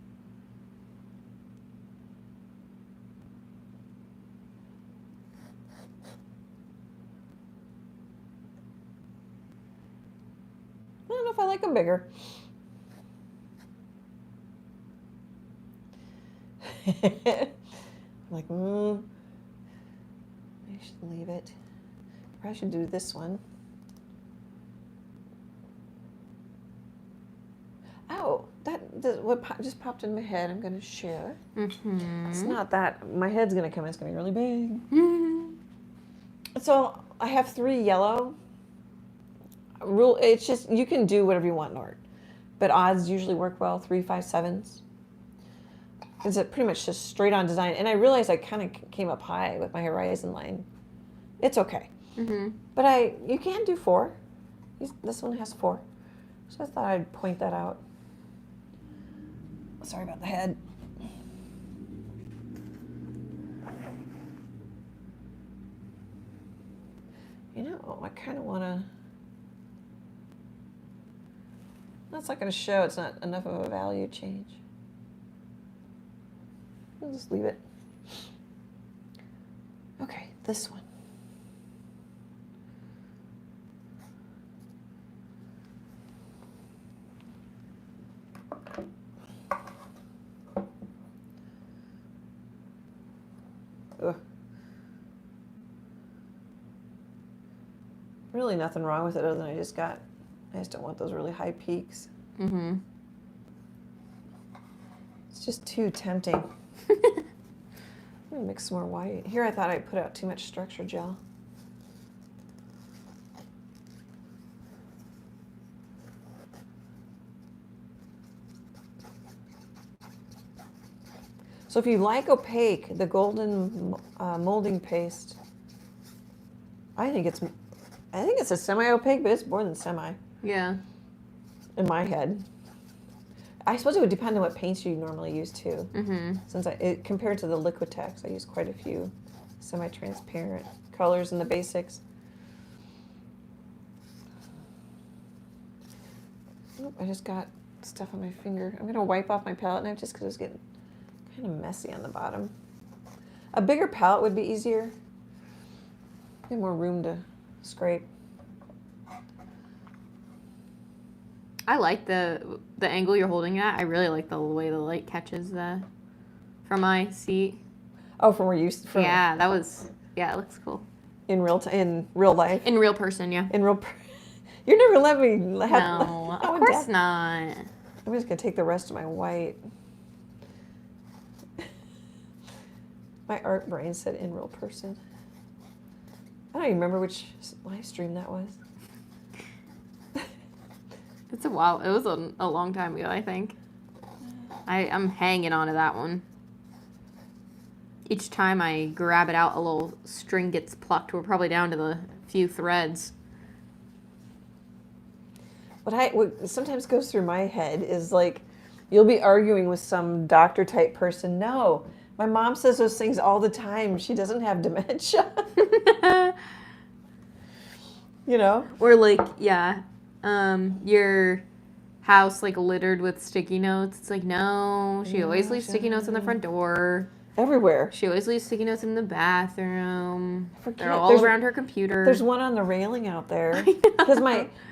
I don't know if I like them bigger. I'm like, I should leave it. probably should do this one. Oh, what just popped in my head. I'm going to share. It's not that my head's going to come in. It's going to be really big. So I have 3 yellow. It's just you can do whatever you want in art, but odds usually work well. 3, 5, 7s. It's pretty much just straight on design. And I realized I kind of came up high with my horizon line. It's okay. But you can do 4. This one has 4. So I thought I'd point that out. Sorry about the head. You know, I kind of want to... That's not going to show. It's not enough of a value change. I'll just leave it. Okay, this one. Ugh. Really nothing wrong with it other than I just don't want those really high peaks. It's just too tempting. I'm gonna mix some more white. Here I thought I put out too much structure gel. So if you like opaque, the golden molding paste, I think it's a semi-opaque, but it's more than semi. Yeah. In my head. I suppose it would depend on what paints you normally use too. Since compared to the Liquitex, I use quite a few semi-transparent colors in the basics. Oh, I just got stuff on my finger. I'm gonna wipe off my palette knife just because it's getting kind of messy on the bottom. A bigger palette would be easier. Get more room to scrape. I like the angle you're holding at. I really like the way the light catches from my seat. Oh, from where you? Yeah, it looks cool. In real life. In real person, yeah. You never let me have. No, of course not. I'm just gonna take the rest of my white. My art brain said in real person. I don't even remember which live stream that was. It's a while. It was a long time ago, I think. I'm hanging on to that one. Each time I grab it out, a little string gets plucked. We're probably down to the few threads. What sometimes goes through my head is like, you'll be arguing with some doctor type person. No, my mom says those things all the time. She doesn't have dementia. You know? Or like, yeah. Your house like littered with sticky notes. It's like, no, she always leaves sticky notes on the front door. Everywhere. She always leaves sticky notes in the bathroom. They're all There's around her computer. There's one on the railing out there. Because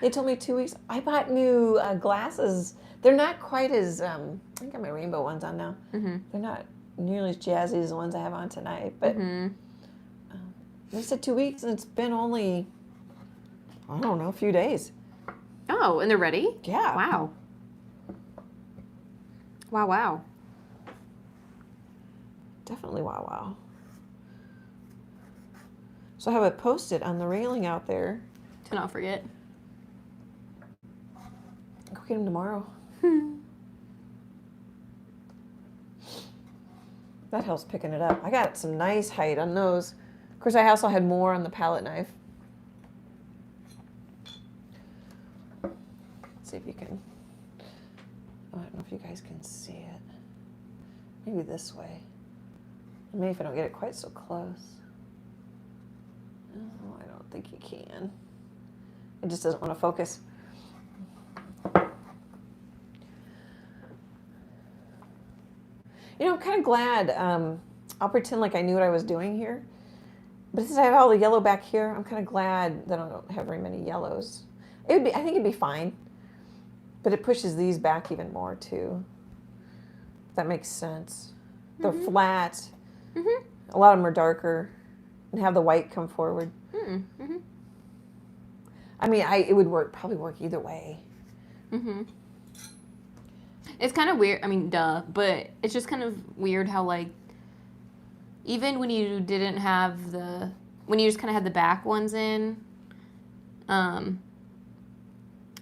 they told me 2 weeks, I bought new glasses. They're not quite as, I think I got my rainbow ones on now. They're not nearly as jazzy as the ones I have on tonight. But they said 2 weeks and it's been only, I don't know, a few days. Oh, and they're ready? Yeah. Wow. Wow. Definitely wow. So I have it posted on the railing out there. To not forget. Go get them tomorrow. That helps picking it up. I got some nice height on those. Of course, I also had more on the palette knife. See if you can. Oh, I don't know if you guys can see it. Maybe this way. Maybe if I don't get it quite so close. Oh, I don't think you can. It just doesn't want to focus. You know, I'm kind of glad. I'll pretend like I knew what I was doing here. But since I have all the yellow back here, I'm kind of glad that I don't have very many yellows. I think it'd be fine. But it pushes these back even more too. If that makes sense. They're flat. A lot of them are darker and have the white come forward. I mean, it would probably work either way. Mm-hmm. It's kind of weird. I mean, duh, but it's just kind of weird how, like, even when you didn't have when you just kind of had the back ones in, I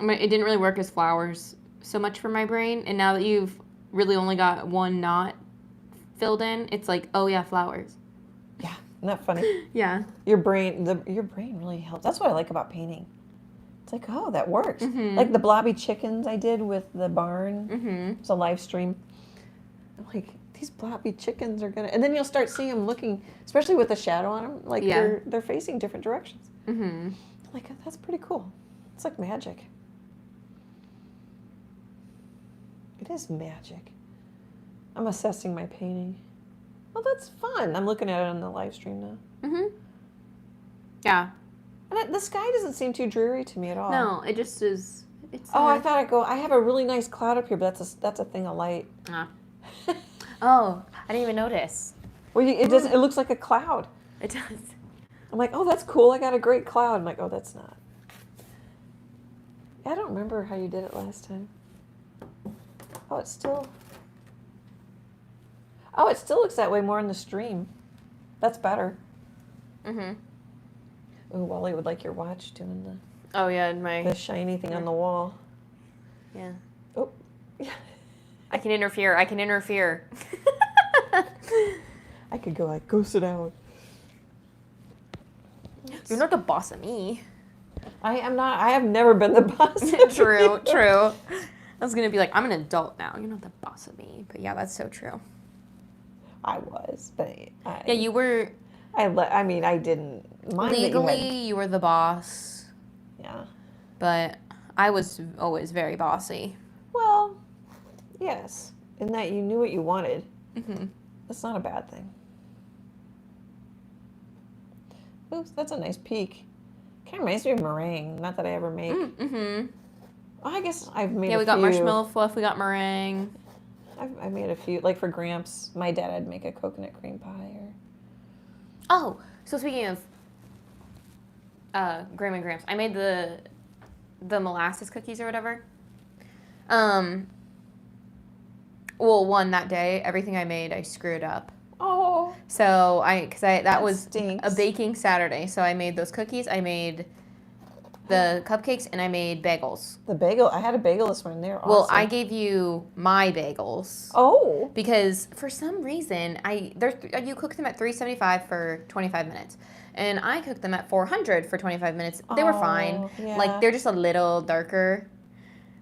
mean, it didn't really work as flowers so much for my brain. And now that you've really only got one knot filled in, it's like, oh yeah, flowers. Yeah, isn't that funny? Yeah. Your brain really helps. That's what I like about painting. It's like, oh, that works. Mm-hmm. Like the blobby chickens I did with the barn. Mm-hmm. It's a live stream. I'm like, these blobby chickens are gonna, and then you'll start seeing them looking, especially with the shadow on them, like they're facing different directions. Mm-hmm. Like, that's pretty cool. It's like magic. It is magic. I'm assessing my painting. Well, that's fun. I'm looking at it on the live stream now. Mm-hmm. Yeah. And the sky doesn't seem too dreary to me at all. No, it just is. It's. I thought I have a really nice cloud up here, but that's a thing of light. Oh, I didn't even notice. Well, it doesn't. It looks like a cloud. It does. I'm like, oh, that's cool. I got a great cloud. I'm like, oh, that's not. I don't remember how you did it last time. Oh, it still looks that way more in the stream. That's better. Mm-hmm. Oh, Wally would like your watch doing Oh yeah, the shiny thing on the wall. Yeah. Oh. Yeah. I can interfere. I could go like, go sit down. You're not the boss of me. I am not. I have never been the boss. True. I was gonna be like, I'm an adult now. You're not the boss of me. But yeah, that's so true. I was, but yeah, you were. I mean, I didn't mind legally. You were the boss. Yeah. But I was always very bossy. Well, yes, in that you knew what you wanted. Mm-hmm. That's not a bad thing. Oops, that's a nice peak. Kind of reminds me of meringue. Not that I ever make. Mm-hmm. Well, I guess I've made. Yeah, we got marshmallow fluff. We got meringue. I've made a few. Like for Gramps, my dad would make a coconut cream pie. Oh, so speaking of Graham and Gramps, I made the molasses cookies or whatever. Well, that day, everything I made, I screwed up. Oh. So that was stinks. a baking Saturday. So I made those cookies. I made the cupcakes and I made bagels. The bagel. I had a bagel this morning. They're awesome. Well, I gave you my bagels. Oh. Because for some reason, you cook them at 375 for 25 minutes. And I cooked them at 400 for 25 minutes. They were fine. Yeah. Like, they're just a little darker.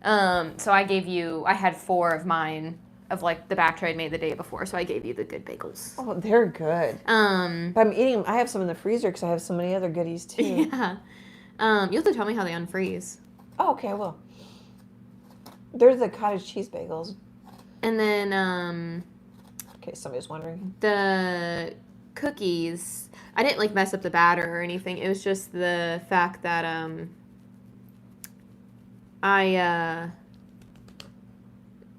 So I had 4 of mine of like the batch I'd made the day before. So I gave you the good bagels. Oh, they're good. But I'm eating them. I have some in the freezer because I have so many other goodies too. Yeah. You have to tell me how they unfreeze. Oh, okay, I will. They're the cottage cheese bagels. And then, in case somebody's wondering. The cookies, I didn't like mess up the batter or anything. It was just the fact that, I,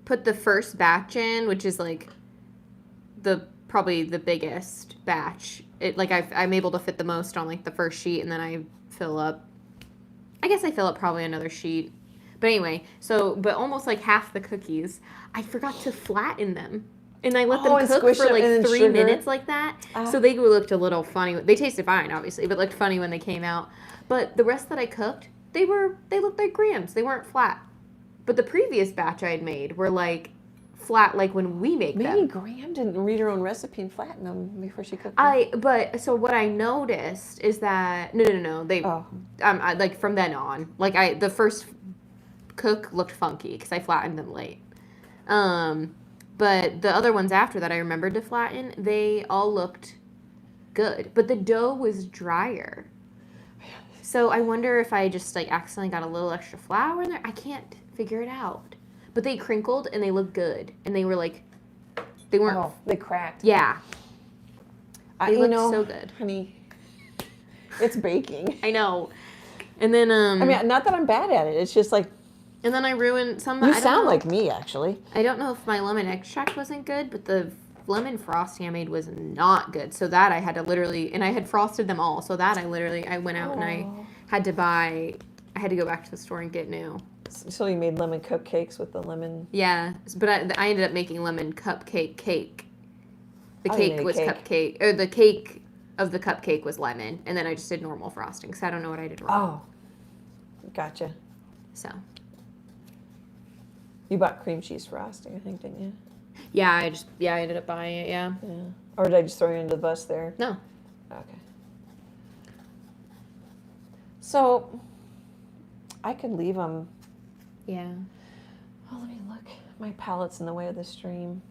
put the first batch in, which is like probably the biggest batch. I'm able to fit the most on like the first sheet, and then I fill up probably another sheet. But anyway, but almost like half the cookies, I forgot to flatten them. And I let them cook for like 3 minutes like that. So they looked a little funny. They tasted fine, obviously, but looked funny when they came out. But the rest that I cooked, they looked like grams. They weren't flat. But the previous batch I had made were like flat, like when we make them. Maybe Graham didn't read her own recipe and flatten them before she cooked them. So what I noticed is that no. They like from then on, like the first cook looked funky because I flattened them late. But the other ones after that I remembered to flatten, they all looked good. But the dough was drier. So I wonder if I just like accidentally got a little extra flour in there. I can't figure it out. But they crinkled and they looked good. And they were like, they weren't. Oh, they cracked. Yeah. They looked so good. Honey, it's baking. I know. And then, I mean, not that I'm bad at it. It's just like. And then I ruined some. You sound like me, actually. I don't know if my lemon extract wasn't good, but the lemon frosting I made was not good. So that I had to literally, and I had frosted them all. So that I went out and I had to buy I had to go back to the store and get new. So you made lemon cupcakes with the lemon. Yeah, but I ended up making lemon cupcake cake. The cake was cupcake, or the cake of the cupcake was lemon, and then I just did normal frosting, so I don't know what I did wrong. Oh, gotcha. So. You bought cream cheese frosting, I think, didn't you? Yeah, I ended up buying it, yeah. Or did I just throw you into the bus there? No. Okay. So, I could leave them. Yeah. Oh, let me look. My palette's in the way of the stream.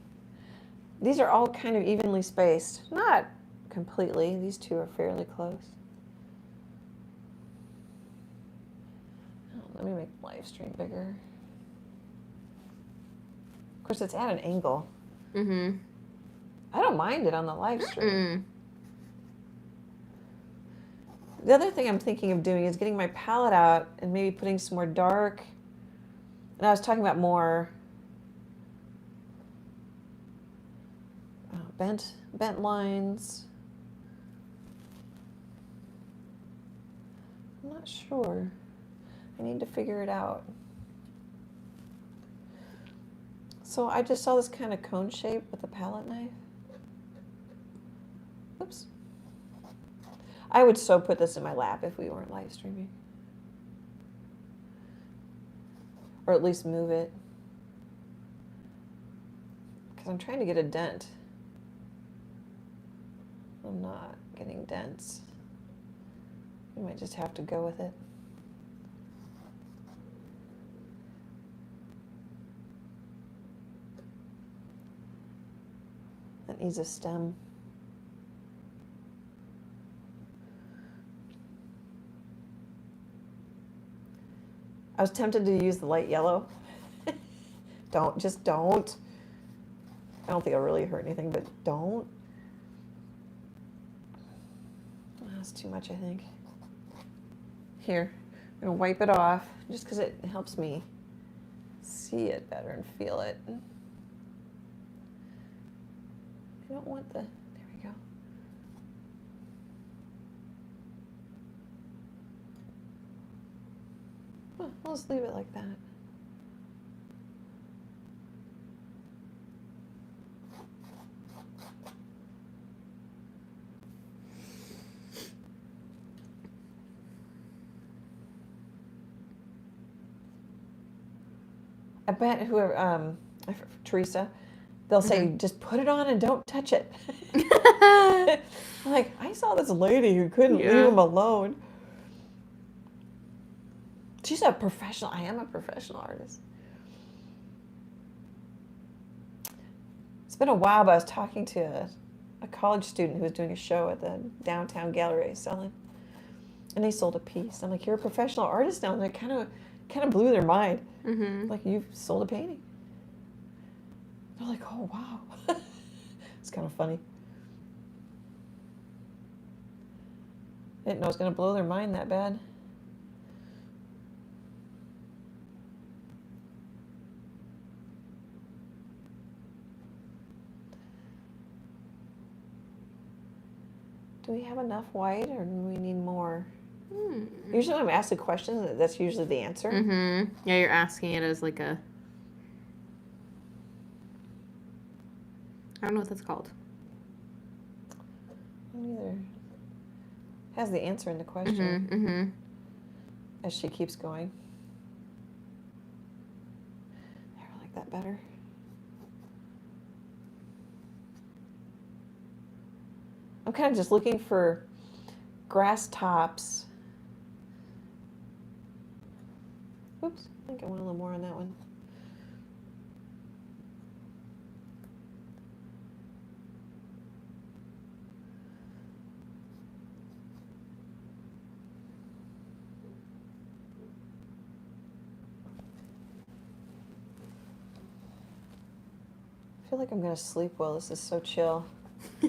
These are all kind of evenly spaced. Not completely. These two are fairly close. Oh, let me make the live stream bigger. Of course, it's at an angle. Mm-hmm. I don't mind it on the live stream. The other thing I'm thinking of doing is getting my palette out and maybe putting some more dark. And I was talking about more bent lines. I'm not sure. I need to figure it out. So I just saw this kind of cone shape with a palette knife. Oops. I would so put this in my lap if we weren't live streaming. Or at least move it. Because I'm trying to get a dent. I'm not getting dents. We might just have to go with it. That needs a stem. I was tempted to use the light yellow. Just don't. I don't think it'll really hurt anything, but don't. That's too much, I think. Here, I'm gonna wipe it off just because it helps me see it better and feel it. I don't want the, there we go. Well, I'll just leave it like that. I bet whoever, Teresa, they'll say, just put it on and don't touch it. I'm like, I saw this lady who couldn't leave him alone. She's a professional. I am a professional artist. It's been a while, but I was talking to a college student who was doing a show at the downtown gallery selling, and they sold a piece. I'm like, you're a professional artist now, and it kind of blew their mind. Mm-hmm. Like, you've sold a painting. They're like, oh wow, it's kind of funny. I didn't know it was going to blow their mind that bad. Do we have enough white, or do we need more? Usually when I'm asked a question, that's usually the answer. Mm-hmm. Yeah, you're asking it as like a... I don't know what that's called. Neither. It has the answer in the question. Mm-hmm. Mm-hmm. As she keeps going. I like that better. I'm kind of just looking for grass tops. Oops, I think I want a little more on that one. I feel like I'm going to sleep well. This is so chill. I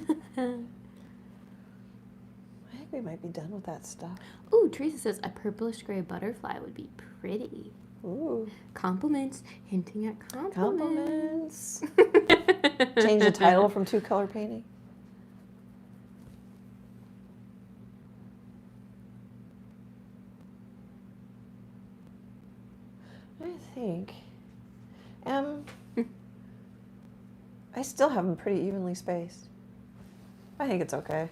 think we might be done with that stuff. Ooh, Teresa says a purplish gray butterfly would be pretty. Ooh. Compliments, hinting at compliments. Change the title from two-color painting. I think. I still have them pretty evenly spaced. I think it's okay.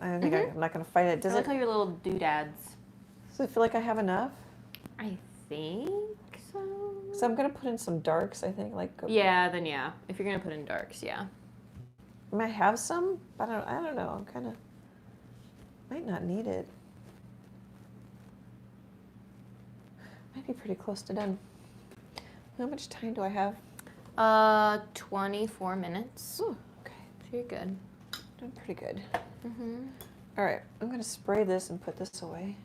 I think I'm not going to fight it. Does I like it? how your little doodads. Does it feel like I have enough? I think so. So I'm going to put in some darks, I think. Yeah, then yeah. If you're going to put in darks, yeah. I might have some, but I don't know. I'm kind of, might not need it. Might be pretty close to done. How much time do I have? 24 minutes. Oh, okay. So you're good. Doing pretty good. Mm-hmm. All right, I'm going to spray this and put this away.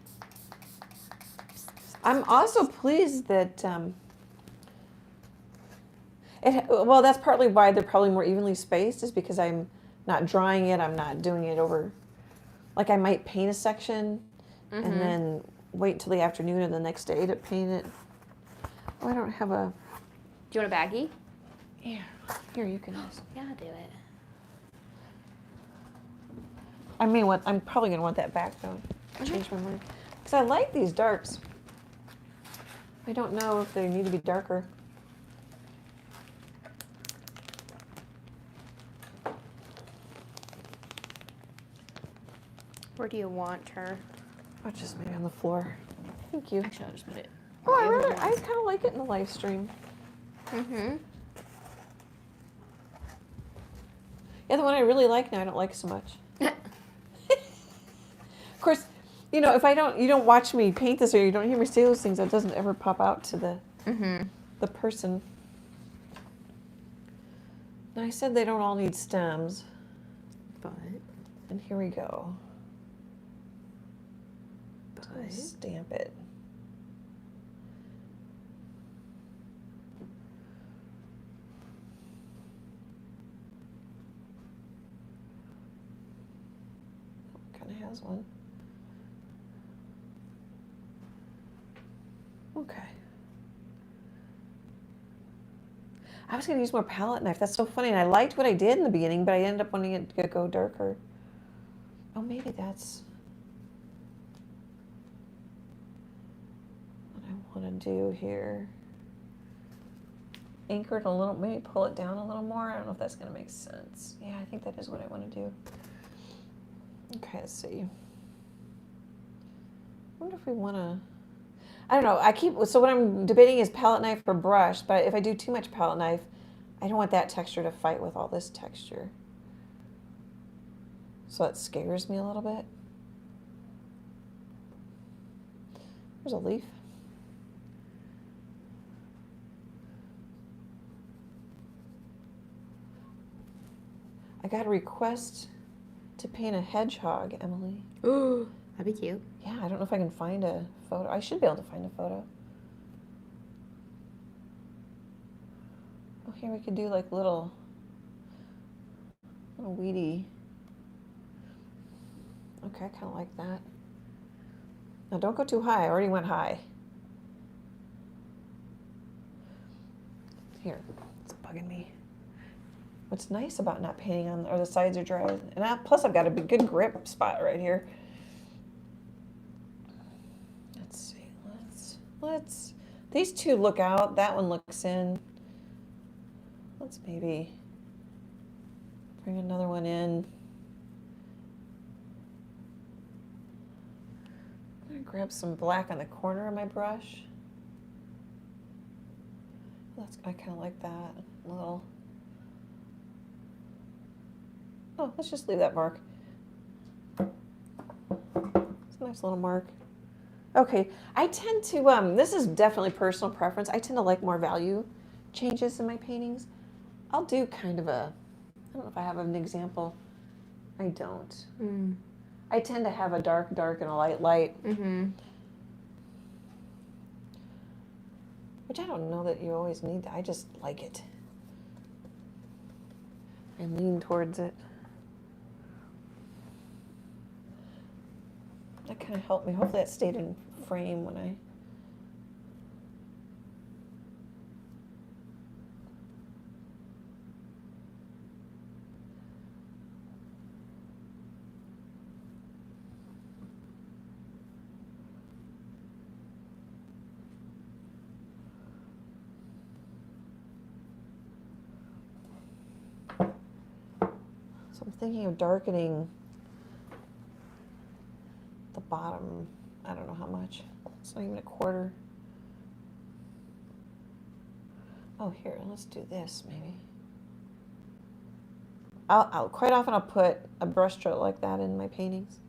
I'm also pleased that, well, that's partly why they're probably more evenly spaced, is because I'm not drying it. I'm not doing it over, like I might paint a section and then wait until the afternoon or the next day to paint it. Oh, I don't have a... Do you want a baggie? Yeah, here, you can just... Yeah, I'll do it. I mean, I'm probably going to want that back, though. Change my mind. Because I like these darks. I don't know if they need to be darker. Where do you want her? Oh, just maybe on the floor. Thank you. Actually, I'll just put it. Oh, I kind of like it in the live stream. Mm-hmm. Yeah, the one I really like now, I don't like so much. Of course, you know, if you don't watch me paint this or you don't hear me say those things, it doesn't ever pop out to the person. Now, I said they don't all need stems. But. And here we go. But. Stamp it. Kind of has one. Okay. I was going to use more palette knife. That's so funny. And I liked what I did in the beginning, but I ended up wanting it to go darker. Oh, maybe that's what I want to do here. Anchor it a little, maybe pull it down a little more. I don't know if that's going to make sense. Yeah, I think that is what I want to do. Okay, let's see. I wonder if we want to... I don't know. So what I'm debating is palette knife or brush, but if I do too much palette knife, I don't want that texture to fight with all this texture. So that scares me a little bit. There's a leaf. I got a request to paint a hedgehog, Emily. Ooh, that'd be cute. Yeah, I don't know if I can find a photo. I should be able to find a photo. Oh, here we could do like little weedy. Okay, I kind of like that. Now don't go too high. I already went high. Here, it's bugging me. What's nice about not painting on, or the sides are dry, and plus I've got a good grip spot right here. Let's see, let's, these two look out, that one looks in. Let's maybe bring another one in. I'm gonna grab some black on the corner of my brush. I kind of like that little. Oh, let's just leave that mark. It's a nice little mark. Okay, I tend to, this is definitely personal preference. I tend to like more value changes in my paintings. I'll do kind of I don't know if I have an example. I don't. I tend to have a dark and a light. Which I don't know that you always need. I just like it. I lean towards it. That kind of helped me. Hopefully that stayed in frame when I... I'm thinking of darkening the bottom. I don't know how much. It's not even a quarter. Oh, here, let's do this maybe. I'll quite often I'll put a brush stroke like that in my paintings.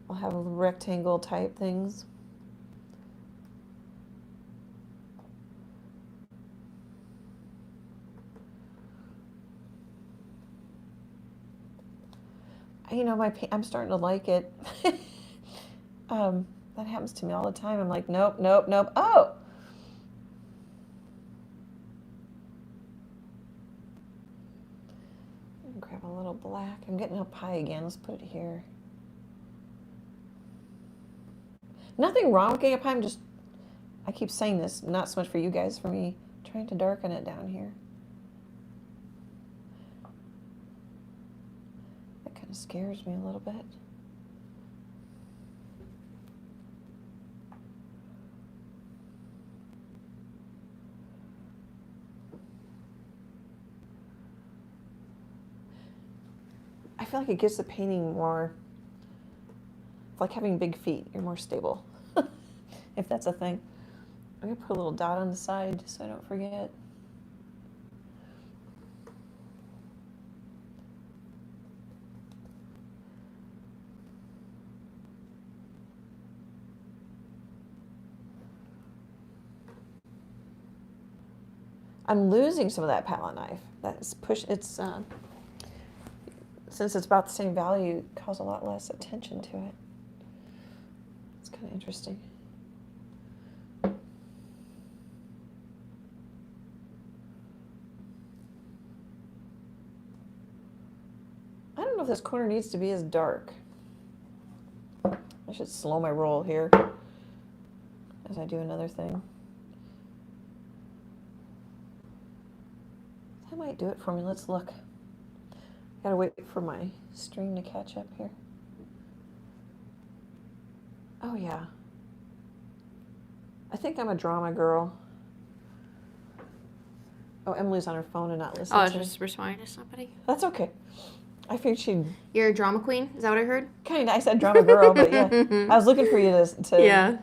I'll have rectangle type things. You know, I'm starting to like it. That happens to me all the time. I'm like, nope, nope, nope. Oh! Grab a little black. I'm getting up high again. Let's put it here. Nothing wrong with getting up high. I keep saying this, not so much for you guys, for me, trying to darken it down here. That kind of scares me a little bit. I feel like it gives the painting more, it's like having big feet. You're more stable, if that's a thing. I'm going to put a little dot on the side just so I don't forget. I'm losing some of that palette knife. Since it's about the same value, it calls a lot less attention to it. It's kind of interesting. I don't know if this corner needs to be as dark. I should slow my roll here as I do another thing. That might do it for me. Let's look. Gotta wait for my string to catch up here. Oh yeah. I think I'm a drama girl. Oh, Emily's on her phone and not listening. Oh, I was just responding to somebody. That's okay. I figured she'd... You're a drama queen? Is that what I heard? Kinda. I said drama girl, but yeah. I was looking for you to Yeah.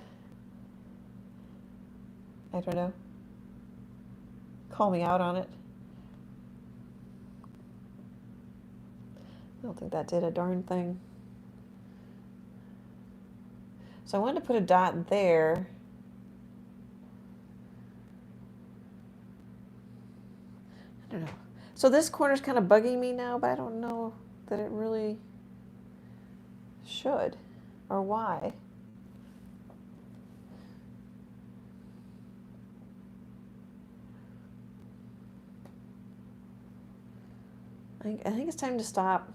I don't know. Call me out on it. I don't think that did a darn thing. So I wanted to put a dot there. I don't know. So this corner's kind of bugging me now, but I don't know that it really should, or why. I think it's time to stop.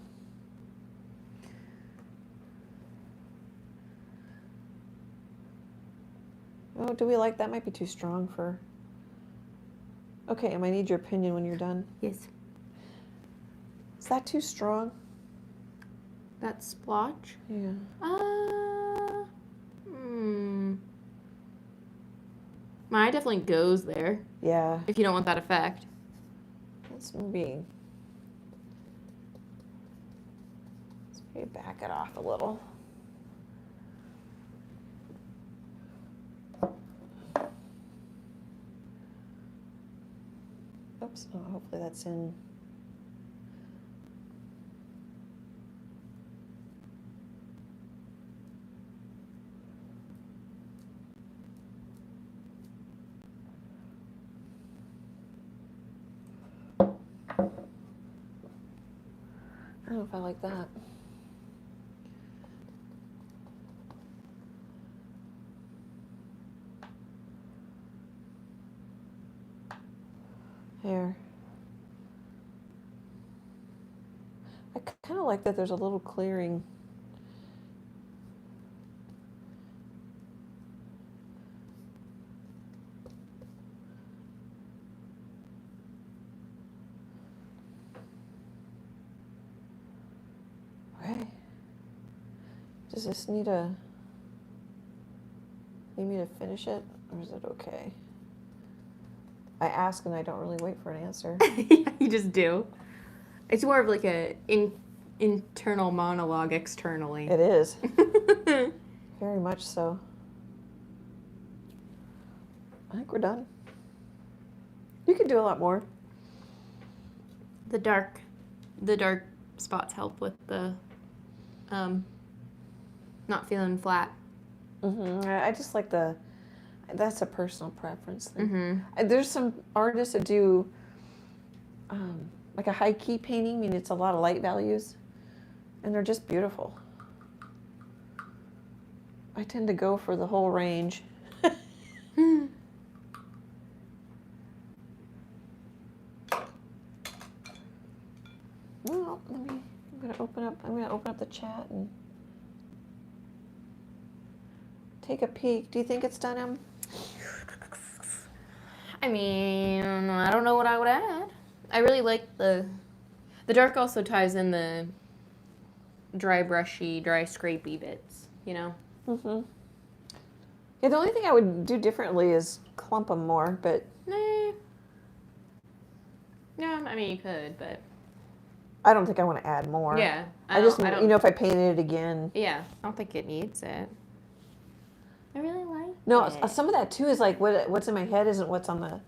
Oh, do we like that? Might be too strong for... Okay, Em, I need your opinion when you're done. Yes. Is that too strong? That splotch? Yeah. Mine definitely goes there. Yeah. If you don't want that effect. Let's maybe back it off a little. Oops, oh, hopefully that's in. I don't know if I like that. Here. I kind of like that there's a little clearing. Okay. Does this need me to finish it, or is it okay? I ask and I don't really wait for an answer. Yeah, you just do. It's more of like internal monologue externally. It is. Very much so. I think we're done. You could do a lot more. The dark spots help with the not feeling flat. I just like that's a personal preference thing. There's some artists that do like a high key painting. I mean, it's a lot of light values, and they're just beautiful. I tend to go for the whole range. Well, I'm gonna open up the chat and take a peek. Do you think it's done, Em? I mean, I don't know what I would add. I really like the dark also ties in the dry brushy, dry scrapey bits, you know? Yeah, the only thing I would do differently is clump them more, but... Yeah, I mean, you could, but... I don't think I want to add more. Yeah. I don't, you know, if I painted it again. Yeah, I don't think it needs it. I really like it. No, some of that, too, is like what's in my head isn't what's on the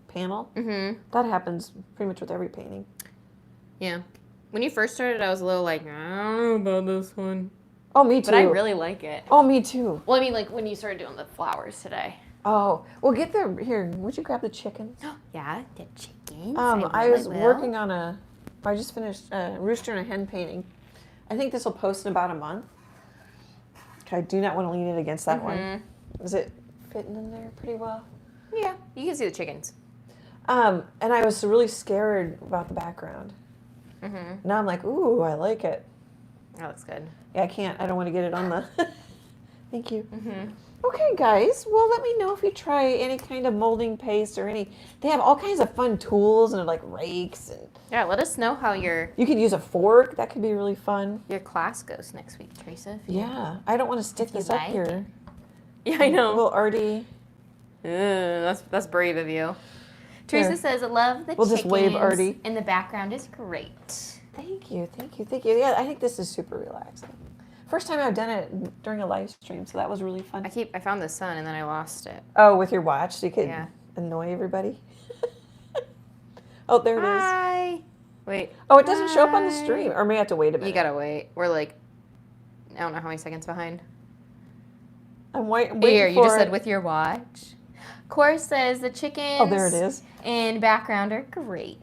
panel. That happens pretty much with every painting. Yeah. When you first started, I was a little like, I don't know about this one. Oh, me too. But I really like it. Oh, me too. Well, I mean, like when you started doing the flowers today. Oh, well, get there. Here, would you grab the chickens? Yeah, the chickens. I was working on I just finished a rooster and a hen painting. I think this will post in about a month. I do not want to lean it against that one. Is it fitting in there pretty well? Yeah, you can see the chickens. And I was really scared about the background. Now I'm like, ooh, I like it. That looks good. Yeah, I don't want to get it on the... Thank you. Okay, guys. Well, let me know if you try any kind of molding paste or any... They have all kinds of fun tools and like rakes. And Yeah, let us know how your you could use a fork. That could be really fun. class goes next week, Teresa. Yeah. I don't want to stick this up like here. Yeah, I know. A little arty. That's brave of you. Teresa says, I love the We'll chickens. just wave Artie. And the background is great. Thank you. Yeah, I think this is super relaxing. First time I've done it during a live stream, so that was really fun. I found the sun and then I lost it. Oh, with your watch, so you could Yeah. annoy everybody. Oh, there it is. Hi. Wait. Oh, it doesn't show up on the stream, or may I have to wait a minute? You gotta wait. We're like, I don't know how many seconds behind. I'm waiting Here, for you just it. said with your watch. Cora says the chickens. Oh, there it is. And background are great.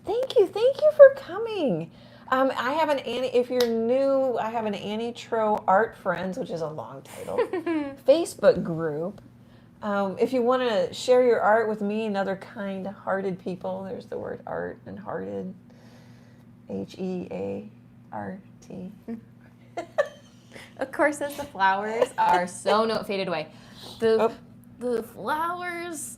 Thank you for coming. I have an Annie. If you're new, I have an Annie Troe Art Friends, which is a long title, Facebook group. If you want to share your art with me and other kind-hearted people, there's the word art and hearted, HEART. Of course, as the flowers are so not faded away. The flowers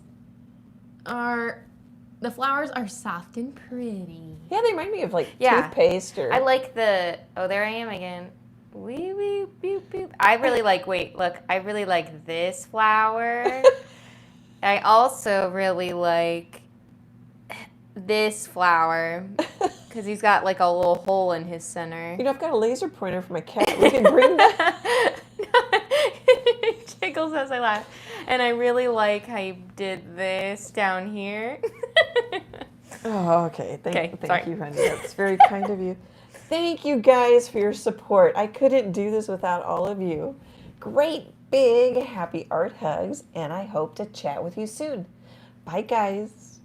are soft and pretty. Yeah, they remind me of like toothpaste or. I like the. Oh, there I am again. Wee wee boop boop. I really like. Wait, look. I really like this flower. I also really like this flower because he's got like a little hole in his center. You know, I've got a laser pointer for my cat. We can bring that. Jiggles as I laugh. And I really like how you did this down here. Oh, okay. Thank sorry. you, honey. That's very kind of you. Thank you guys for your support. I couldn't do this without all of you. Great, big, happy art hugs, and I hope to chat with you soon. Bye, guys.